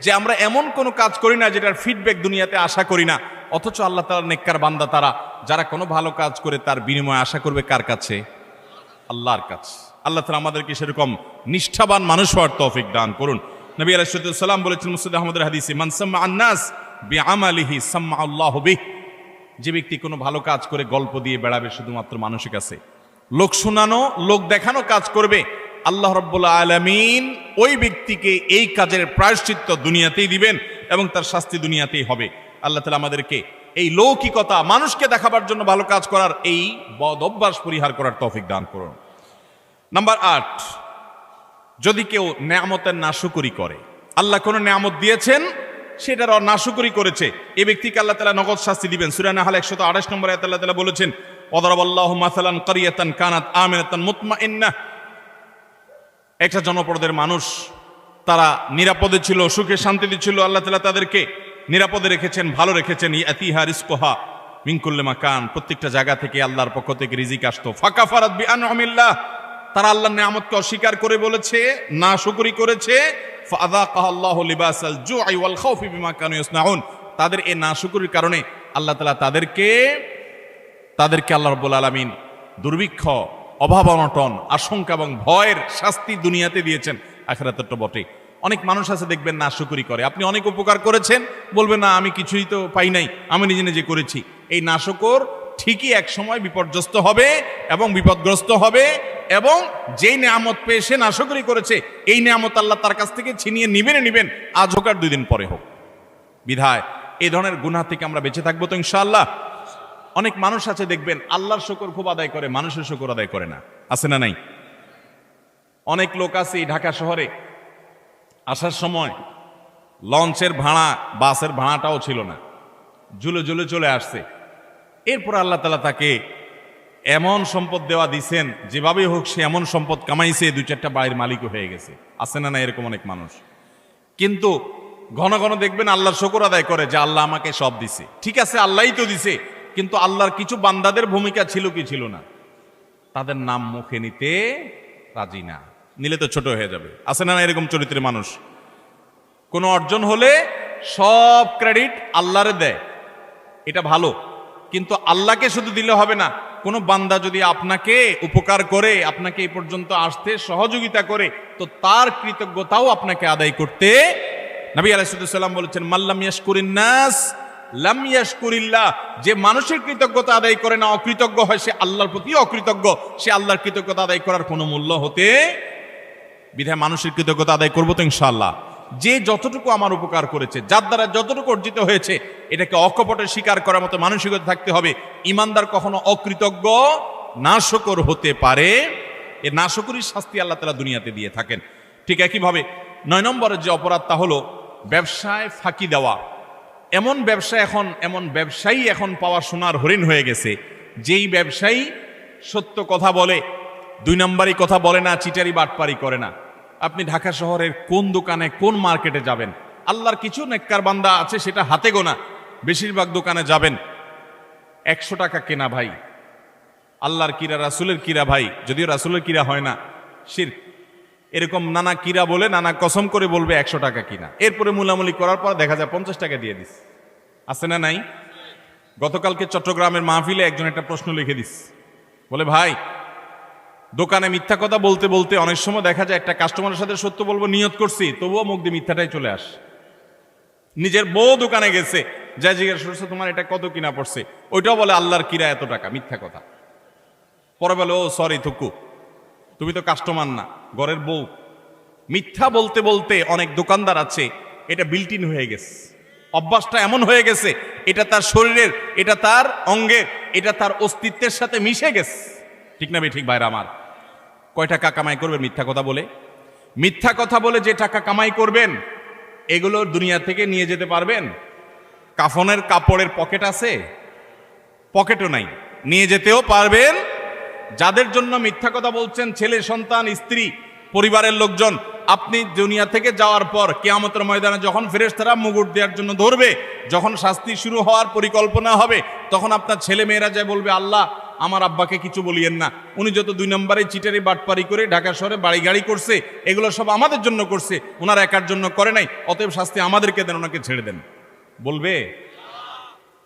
যে আমরা এমন কোনো কাজ করি না যেটার ফিডব্যাক দুনিয়াতে আশা করি না, অথচ আল্লাহ তাআলার নেককার বান্দা তারা, যারা কোনো ভালো কাজ করে তার বিনিময়ে আশা করবে কার কাছে? আল্লাহর কাছে। আল্লাহ তাআলা আমাদেরকে সেরকম নিষ্ঠাবান মানুষ হওয়ার তৌফিক দান করুন। নবী আলাইহিস সালাম বলেছেন মুসনাদ আহমদের হাদিসে, মান সাম্মা আন-নাস বিআমালিহি সাম্মা আল্লাহু বিহি। যে ব্যক্তি কোনো ভালো কাজ করে গল্প দিয়ে বেড়াবে শুধুমাত্র মানুষের কাছে, লোক শোনানো, লোক দেখানো কাজ করবে, আল্লাহ রাব্বুল আলামিন ওই ব্যক্তিকে এই কাজের প্রায়শ্চিত্ত দুনিয়াতেই দিবেন এবং তার শাস্তি দুনিয়াতেই হবে। আল্লাহ তাআলা আমাদেরকে এই লৌকিকতা, মানুষকে দেখাবার জন্য ভালো কাজ করার এই বদ অভ্যাস পরিহার করার তৌফিক দান করুন। নাম্বার 8, যদি কেউ নেয়ামতের নাশুকরি করে, আল্লাহ কোনো নেয়ামত দিয়েছেন সেটার নাশুকরি করেছে, এই ব্যক্তিকে আল্লাহ তাআলা নগদ শাস্তি দিবেন। সূরা নাহল 128 নম্বর আয়াতে আল্লাহ তাআলা বলেছেন, ওয়াদারাবাল্লাহু মাসালান ক্বরিয়াতান কানাত আমিনাতান মুতমাইন্নাহ। একটা জনপদের মানুষ, তারা নিরাপদে ছিল, সুখে শান্তিতে ছিল, আল্লাহ তাআলা তাদেরকে নিরাপদে রেখেছেন, ভালো রেখেছেন। ইয়াতিহা রিজকুহা মিন কুল্লি মাকান, প্রত্যেকটা জায়গা থেকে আল্লাহর পক্ষ থেকে রিজিক আসতো। ফাকাফারাত বিআনউমিল্লাহ, তারা আল্লাহর নিয়ামতকে অস্বীকার করে বলেছে, নাশুকরি করেছে। ফাযাকাল্লাহু লিবাসাল জুই ওয়াল খাউফি বিমা কানু ইয়াসনাউন, তাদের এই নাশুকরির কারণে আল্লাহ তাআলা তাদেরকে আল্লাহ রাব্বুল আলামিন দুর্ভিক্ষ, অভাব অনটন, আশঙ্কা এবং ভয়ের শাস্তি দুনিয়াতে দিয়েছেন, আখিরাতে তো বটে। অনেক মানুষ আছে দেখবেন নাশুকরি করে, আপনি অনেক উপকার করেছেন, বলবেন না আমি কিছুই তো পাই নাই, আমি নিজে নিজে করেছি। এই নাশুকর ঠিকই এক সময় বিপর্যস্ত হবে এবং বিপদগ্রস্ত হবে, এবং যেই নিয়ামত পেয়ে সে নাশুকরি করেছে, এই নিয়ামত আল্লাহ তার কাছ থেকে ছিনিয়ে নিবেন, আজ হোক আর 2 দিন পরে হোক। বিধায় এই ধরনের গুনাহ থেকে আমরা বেঁচে থাকবো তো ইনশাআল্লাহ। অনেক মানুষ আছে দেখবেন আল্লাহর শুকর খুব আদায় করে, মানুষের শুকর আদায় করে না, আছে না নাই? অনেক লোক আছে ঢাকা শহরে আসার সময় লঞ্চের ভাড়া, বাসের ভাড়াটাও ছিল না, ঝুলে ঝুলে চলে আসছে। এরপর আল্লাহ তাআলা তাকে এমন সম্পদ দেওয়া দিছেন, যেভাবে হোক সে এমন সম্পদ কামাইছে, 2-4টা বাড়ির মালিকও হয়ে গেছে, আছে না না এরকম অনেক মানুষ। কিন্তু ঘন ঘন দেখবেন আল্লাহর শুকর আদায় করে যে আল্লাহ আমাকে সব দিছে। ঠিক আছে, আল্লাহই তো দিছে, কিন্তু আল্লাহর কিছু বান্দাদের ভূমিকা ছিল কি ছিল না, তাদের নাম মুখে নিতে রাজি না, নিলে তো ছোট হয়ে যাবে, আছে না না এরকম চরিত্রের মানুষ। কোনো অর্জন হলে সব ক্রেডিট আল্লাহরে দেয়, এটা ভালো, কিন্তু আল্লাহকে শুধু দিলে হবে না। কোনো বান্দা যদি আপনাকে উপকার করে, আপনাকে এই পর্যন্ত আসতে সহযোগিতা করে, তো তার কৃতজ্ঞতাও আপনাকে আদায় করতে। নবী আলাইহিস সালাম বলেছেন, মাল্লাম ইয়াশকুরিন নাস লাম ইয়াশকুরিল্লাহ, যে মানুষের কৃতজ্ঞতা আদায় করে না, অকৃতজ্ঞ হয়, সে আল্লাহর প্রতি অকৃতজ্ঞ, সে আল্লাহর কৃতজ্ঞতা আদায় করার কোনো মূল্য হতে। বিধায় মানুষের কৃতজ্ঞতা আদায় করবো তো ইনশাআল্লাহ। যে যতটুকু আমার উপকার করেছে, যার দ্বারা যতটুকু অর্জিত হয়েছে, এটাকে অকপটে স্বীকার করার মতো মানসিকতা থাকতে হবে। ইমানদার কখনো অকৃতজ্ঞ নাশকর হতে পারে, এ নাশকরির শাস্তি আল্লাহ তাআলা দুনিয়াতে দিয়ে থাকেন। ঠিক একইভাবে 9 নম্বরের যে অপরাধ, তা হলো ব্যবসায় ফাঁকি দেওয়া। এমন ব্যবসায়ী এখন পাওয়া সোনার হরিণ হয়ে গেছে, যেই ব্যবসায়ী সত্য কথা বলে, 2 নম্বরই কথা বলে না, চিটারি বাটপারি করে না। আপনি ঢাকা শহরের কোন দোকানে, কোন মার্কেটে যাবেন, আল্লাহর কিছু নেককার বান্দা আছে সেটা হাতে গোনা, বেশিরভাগ দোকানে যাবেন 100 টাকা কেনা ভাই, আল্লাহর কিরা, রাসূলের কিরা ভাই, যদিও রাসূলের কিরা হয় না, শিরক, এরকম নানা কিরা বলে, নানা কসম করে বলবে 100 টাকা কিনা, এরপরে মুলামুলি করার পর দেখা যায় 50 টাকা দিয়ে দিস, আছে না নাই? গতকালকে চট্টগ্রামের মাহফিলে একজন একটা প্রশ্ন লিখে দিস, বলে ভাই, দোকানে মিথ্যা কথা বলতে বলতে অনেক সময় দেখা যায় একটা কাস্টমারের সাথে সত্য বলবো নিয়ত করছি, তবুও মুখ দিয়ে মিথ্যাটাই চলে আস। নিজের বউ দোকানে গেছে, যা জিজ্ঞাসা করছে তোমার এটা কত কিনা পড়ছে, ওইটাও বলে আল্লাহর কিরা এত টাকা, মিথ্যা কথা। পরে বলে ও সরি থুকু, তুমি তো কাস্টমার না, ঘরের বউ। মিথ্যা বলতে বলতে অনেক দোকানদার আছে, এটা বিল্ট ইন হয়ে গেছে, অভ্যাসটা এমন হয়ে গেছে, এটা তার শরীরের, এটা তার অঙ্গের, এটা তার অস্তিত্বের সাথে মিশে গেছে। ঠিক না ঠিক ভাইরা আমার? কয় টাকা কামাই করবেন মিথ্যা কথা বলে? মিথ্যা কথা বলে যে টাকা কামাই করবেন, এগুলো দুনিয়া থেকে নিয়ে যেতে পারবেন? কাফনের কাপড়ের পকেট আছে? পকেটও নাই, নিয়ে যেতেও পারবেন? যাদের জন্য মিথ্যা কথা বলছেন, ছেলে সন্তান, স্ত্রী, পরিবারের লোকজন, আপনি দুনিয়া থেকে যাওয়ার পর কিয়ামতের ময়দানে যখন ফেরেশতারা মুগুর দেওয়ার জন্য ধরবে, যখন শাস্তি শুরু হওয়ার পরিকল্পনা হবে, তখন আপনার ছেলে মেয়েরা যায় বলবে, আল্লাহ আমার আব্বাকে কিছু বলিয়েন না, উনি যত 2 নম্বরে চিটারি বাটপারি করে ঢাকা শহরে বাড়ি গাড়ি করছে, এগুলো সব আমাদের জন্য করছে, ওনার একার জন্য করে নাই, অতএব শাস্তি আমাদেরকে দেন, ওনাকে ছেড়ে দেন, বলবে?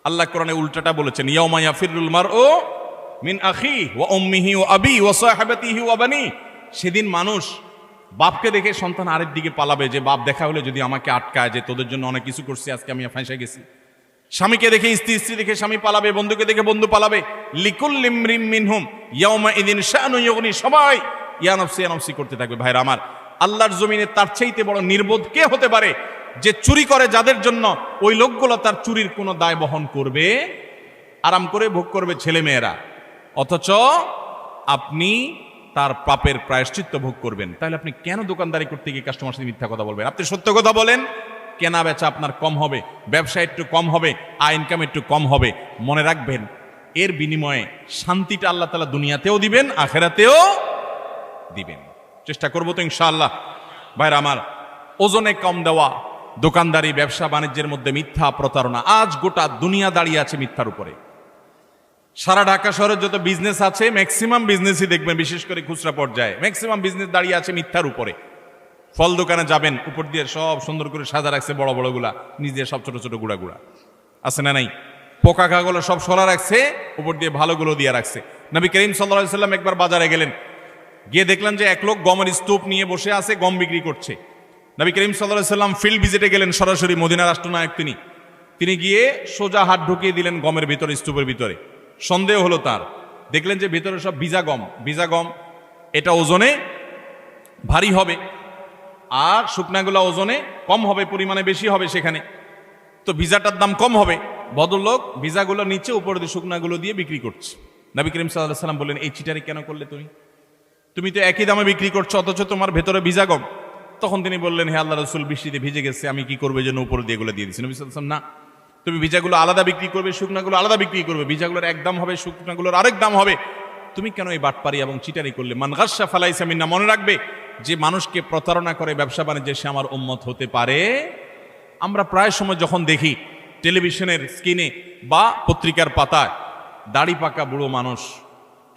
আল্লাহ কোরআনে উল্টাটা বলেছেন, ইয়াউমা ইয়াফিরুল মারউ মিন আখি ওয়া উম্মিহি ওয়া আবি ওয়া সাহিবাতিহি ওয়া বানি। সেদিন মানুষ বাপকে দেখে সন্তান আরেক দিকে পালাবে, যে বাপ দেখা হলে যদি আমাকে আটকায়, যে তোদের জন্য অনেক কিছু করছি, আজকে আমি ফাঁসে গেছি। স্বামীকে দেখে স্ত্রী, স্ত্রী দেখে স্বামী পালাবে, বন্ধুকে দেখে বন্ধু পালাবে। লিকুল্লি ইমরিম মিনহুম ইয়াউমা ইযিন শানু ইউগনি, সবাই ইয়া নফসি করতে থাকবে। ভাইরা আমার, আল্লাহর জমিনে তার চাইতে বড় নির্বোধ কে হতে পারে, যে চুরি করে যাদের জন্য, ওই লোকগুলো তার চুরির কোনো দায় বহন করবে, আরাম করে ভোগ করবে ছেলে মেয়েরা, অথচ আপনি তার পাপের প্রায়শ্চিত্ত ভোগ করবেন। তাহলে আপনি কেন দোকানদারি করতে গিয়ে কাস্টমার সাথে মিথ্যা কথা বলবেন? আপনি সত্য কথা বলেন, কেনা বেচা আপনার কম হবে, ব্যবসা একটু কম হবে, আয় ইনকাম একটু কম হবে। মনে রাখবেন, এর বিনিময়ে শান্তিটা আল্লাহ তাআলা দুনিয়াতেও দিবেন, আখেরাতেও দিবেন। চেষ্টা করবো তো ইনশাআল্লাহ। ভাইরা আমার, ওজনে কম দেওয়া, দোকানদারি, ব্যবসা বাণিজ্যের মধ্যে মিথ্যা, প্রতারণা, আজ গোটা দুনিয়া দাঁড়িয়ে আছে মিথ্যার উপরে। সারা ঢাকা শহরের যত বিজনেস আছে, ম্যাক্সিমাম বিজনেসই দেখবেন, বিশেষ করে খুচরা পর্যায়ে ম্যাক্সিমাম বিজনেস দাঁড়িয়ে আছে মিথ্যার উপরে। ফল দোকানে যাবেন, উপর দিয়ে সব সুন্দর করে সাজা রাখছে, বড় বড় গুলা, নিচ দিয়ে সব ছোট ছোট গুড়া গুড়া, আছে না নাই? পোকা খাগুলো সব সরা রাখছে, উপর দিয়ে ভালোগুলো দিয়ে রাখছে। নবী করিম সাল্লাল্লাহু আলাইহি সাল্লাম একবার বাজারে গেলেন, গিয়ে দেখলেন যে এক লোক গমের স্তূপ নিয়ে বসে আছে, গম বিক্রি করছে। নবী করিম সাল্লাল্লাহু আলাইহি সাল্লাম ফিল্ড ভিজিটে গেলেন, সরাসরি মদিনা রাষ্ট্রনায়ক তিনি গিয়ে সোজা হাত ঢুকিয়ে দিলেন গমের ভিতরে, স্তূপের ভিতরে। সন্দেহ হলো তার, দেখলেন যে ভিতরে সব ভিজা গম, এটা ওজনে ভারী হবে, আর শুকনাগুলা ওজনে কম হবে, পরিমাণে বেশি হবে সেখানে। তো ভিসাটার দাম কম হবে। ভদ্রলোক ভিসাগুলো নিচে উপর দিয়ে শুকনাগুলো দিয়ে বিক্রি করছে। নবী করিম সাল্লাল্লাহু আলাইহি ওয়াসাল্লাম বললেন, এই চিটারি কেন করলে তুমি তো একই দামে বিক্রি করছো, অথচ তোমার ভেতরে ভিসা কম। তখন তিনি বললেন, হে আল্লাহ রাসূল, বৃষ্টিতে ভিজে গেছে, আমি কি করবো, যেন উপর দিয়ে এগুলো দিয়ে দিচ্ছি। নবী সাল্লাল্লাহু আলাইহি ওয়াসাল্লাম, না, তুমি ভিজাগুলো আলাদা বিক্রি করবে, শুকনাগুলো আলাদা বিক্রি করবে। ভিজাগুলোর এক দাম হবে, শুকনাগুলোর আরেক দাম হবে। তুমি কেন এই বাটপারি এবং চিটারি করলে? মান গাসসা ফালাইসা মিন্না। মনে রাখবে, যে মানুষকে প্রতারণা করে ব্যবসা বাণিজ্যে, সে আমার উম্মত হতে পারে। আমরা প্রায় সময় যখন দেখি টেলিভিশনের স্ক্রিনে বা পত্রিকার পাতায়, দাড়ি পাকা বুড়ো মানুষ,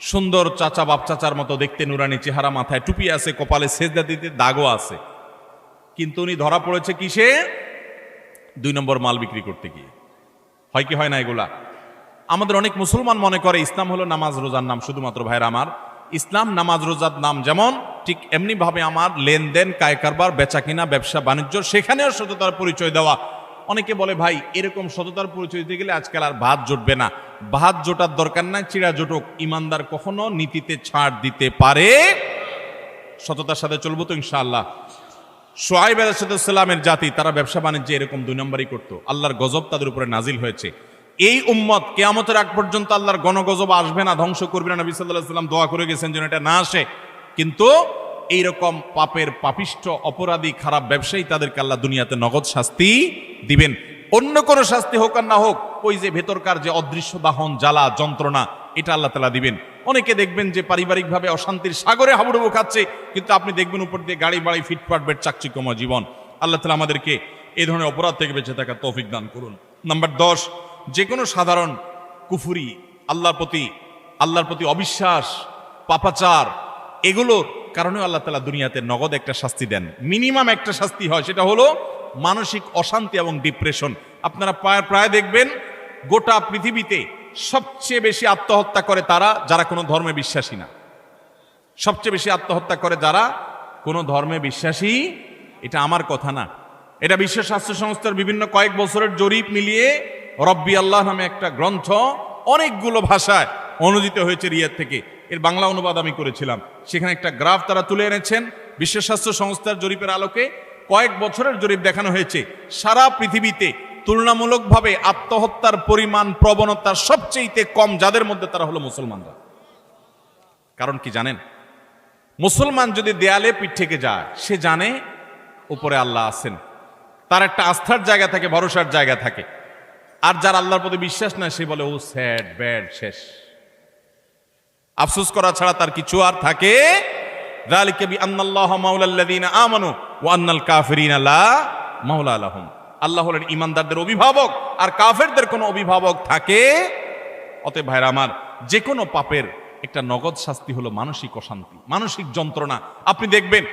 সুন্দর চাচা, বাপ চাচার মতো দেখতে, নুরানি চেহারা, মাথায় টুপি আছে, কপালে সেজদা দিতে দাগও আছে, কিন্তু উনি ধরা পড়েছে কিসে? 2 নম্বর মাল বিক্রি করতে গিয়ে। হয় কি হয় না এগুলা? আমাদের অনেক মুসলমান মনে করে ইসলাম হলো নামাজ রোজার নাম। শুধুমাত্র ভাইরা আমার, ইসলাম নামাজ রোজার নাম যেমন, ঠিক এমনি ভাবে আমার লেনদেন, কায় কারবার, বেচা কিনা, ব্যবসা বাণিজ্য, সেখানেও সততার পরিচয় দেওয়া। অনেকে বলে, ভাই এরকম সততার পরিচয় দিতে গেলে আজকাল আর ভাত জুটবে না। ভাত জোটার দরকার নাই, চিড়া জোটক। ইমানদার কখনো নীতিতে ছাড় দিতে পারে। সততার সাথে চলবো তো ইনশাআল্লাহ। শুআয়ব আলাইহিস সালামের জাতি, তারা ব্যবসা বাণিজ্যে এরকম 2 নম্বরই করতো। আল্লাহর গজব তাদের উপরে নাজিল হয়েছে। এই উম্মত কিয়ামতের আগ পর্যন্ত আল্লাহর গণগজব আসবে না, ধ্বংস করবে না। নবী সাল্লাল্লাহু আলাইহি ওয়াসাল্লাম দোয়া করে গেছেন যেন এটা না আসে। কিন্তু এইরকম পাপের পাপিষ্ঠ, অপরাধী, খারাপ ব্যবসায়ী, তাদেরকে আল্লাহ দুনিয়াতে নগদ শাস্তি দিবেন। অন্য কোনো শাস্তি হোক আর না হোক, ওই যে ভেতরকার যে অদৃশ্য দাহন, জ্বালা, যন্ত্রণা, এটা আল্লাহ তাআলা দিবেন। অনেকে দেখবেন যে পারিবারিকভাবে অশান্তির সাগরে হাবুডুবু খাচ্ছে, কিন্তু আপনি দেখবেন উপর দিয়ে গাড়ি বাড়ি, ফিটফাট বেড, চাকচিক্যময় জীবন। আল্লাহ তাআলা আমাদেরকে এই ধরনের অপরাধ থেকে বেঁচে থাকার তৌফিক দান করুন। নাম্বার 10, যে কোনো সাধারণ কুফরি, আল্লাহর প্রতি অবিশ্বাস, পাপাচার, এগুলোর কারণেও আল্লাহ তাআলা দুনিয়াতে নগদ একটা শাস্তি দেন। মিনিমাম একটা শাস্তি হয়, সেটা হলো মানসিক অশান্তি এবং ডিপ্রেশন। আপনারা প্রায় দেখবেন গোটা পৃথিবীতে সবচেয়ে বেশি আত্মহত্যা করে তারা যারা কোনো ধর্মে বিশ্বাসী না। সবচেয়ে বেশি আত্মহত্যা করে যারা কোনো ধর্মে বিশ্বাসী। এটা আমার কথা না, এটা বিশ্ব স্বাস্থ্য সংস্থার বিভিন্ন কয়েক বছরের জরিপ মিলিয়ে রব্বি আল্লাহ নামে একটা গ্রন্থ অনেকগুলো ভাষায় অনুদিত হয়েছে রিয়াদ থেকে। এর বাংলা অনুবাদ আমি করেছিলাম। সেখানে একটা গ্রাফ তারা তুলে এনেছেন। বিশ্ব স্বাস্থ্য সংস্থার জরিপের আলোকে কয়েক বছরের জরিপ দেখানো হয়েছে, সারা পৃথিবীতে তুলনামূলকভাবে আত্মহত্যার পরিমাণ, প্রবণতা সবচেয়ে কম যাদের মধ্যে, তারা হলো মুসলমানরা। কারণ কি জানেন? মুসলমান যদি দেয়ালে পিঠ থেকে যায়, সে জানে উপরে আল্লাহ আছেন, তার একটা আস্থার জায়গা থাকে, ভরসার জায়গা থাকে। আর যার আল্লাহর প্রতি বিশ্বাস না, সে বলে ও স্যাড, ব্যাড, শেষ। আফসোস করা ছাড়া তার কিছু আর থাকে। যালিকা বিআন্নাল্লাহা মাওলাল্লাযীনা আমানু ওয়া আন্নাল কাফিরিনা লা মাওলা লাহুম। আল্লাহ হলেন ঈমানদারদের অভিভাবক, আর কাফেরদের কোনো অভিভাবক থাকে। অতএব ভাইরা আমার, যে কোনো পাপের একটা নগদ শাস্তি হলো মানসিক অশান্তি, মানসিক যন্ত্রণা। আপনি দেখবেন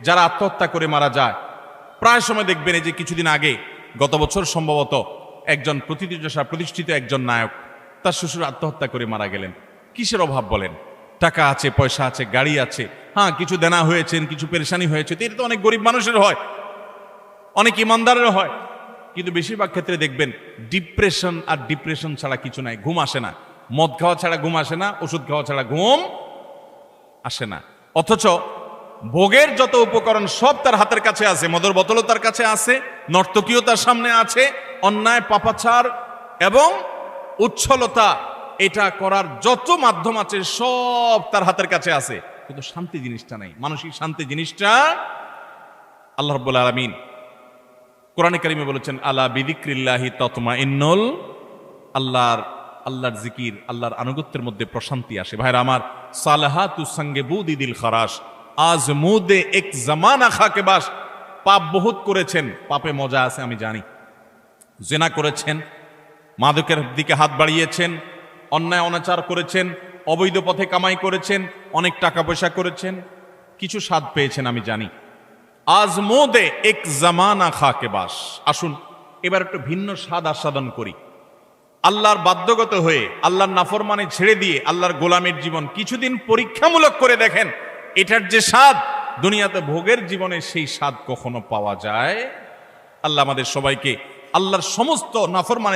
যারা আত্মহত্যা করে মারা যায়, প্রায় সময় দেখবেন, এই যে কিছুদিন আগে, গত বছর সম্ভবত, একজন প্রতিষ্ঠিত একজন নায়ক, তার শ্বশুর আত্মহত্যা করে মারা গেলেন। কিসের অভাব বলেন? টাকা আছে, পয়সা আছে, গাড়ি আছে, হ্যাঁ কিছু দেনা হয়েছেন, কিছু পেরেশানি হয়েছে, এটা তো অনেক গরিব মানুষের হয়, অনেক ইমানদারের হয়। কিন্তু বেশিরভাগ ক্ষেত্রে দেখবেন ডিপ্রেশন, আর ডিপ্রেশন ছাড়া কিছু নাই। ঘুম আসে না, মদ খাওয়া ছাড়া ঘুম আসে না, ওষুধ খাওয়া ছাড়া ঘুম আসে না। অথচ ভোগের যত উপকরণ সব তার হাতের কাছে আছে, মদের বোতলও তার কাছে আছে, নর্তকীও তার সামনে আছে, অন্যায়, পাপাচার এবং উচ্ছলতা, এটা করার যত মাধ্যম আছে সব তার হাতের কাছে আছে, কিন্তু শান্তি জিনিসটা নাই। মানসিক শান্তি জিনিসটা আল্লাহ রাব্বুল আলামিন কোরআনে কারিমে বলেছেন, আলা বিযিক্রিল্লাহি তাতমাইন্নুল, আল্লাহর জিকির, আল্লাহর আনুগত্যের মধ্যে প্রশান্তি আসে। ভাইরা আমার, সালাহাতু সঙ্গে বুদি দিল খারাস, আজ মুদে এক জামানা খাকে বাস। পাপ বহুত করেছেন, পাপে মজা আছে আমি জানি। জেনা করেছেন, মাদকের দিকে হাত বাড়িয়েছেন, অন্যায় অনাচার করেছেন, অবৈধ পথে কামাই করেছেন, অনেক টাকা পয়সা করেছেন, কিছু স্বাদ পেয়েছেন আমি জানি। আজ মোদে এক জামানা খাকে বাস। আসুন এবার একটু ভিন্ন স্বাদ আস্বাদন করি। আল্লাহর বাধ্যগত হয়ে, আল্লাহর নাফরমানি ছেড়ে দিয়ে আল্লাহর গোলামের জীবন কিছুদিন পরীক্ষামূলক করে দেখেন, এটার যে স্বাদ দুনিয়াতে ভোগের জীবনে, সেই স্বাদ কখনো পাওয়া যায়? আল্লাহ আমাদের সবাইকে আল্লাহর সমস্ত নাফরমানি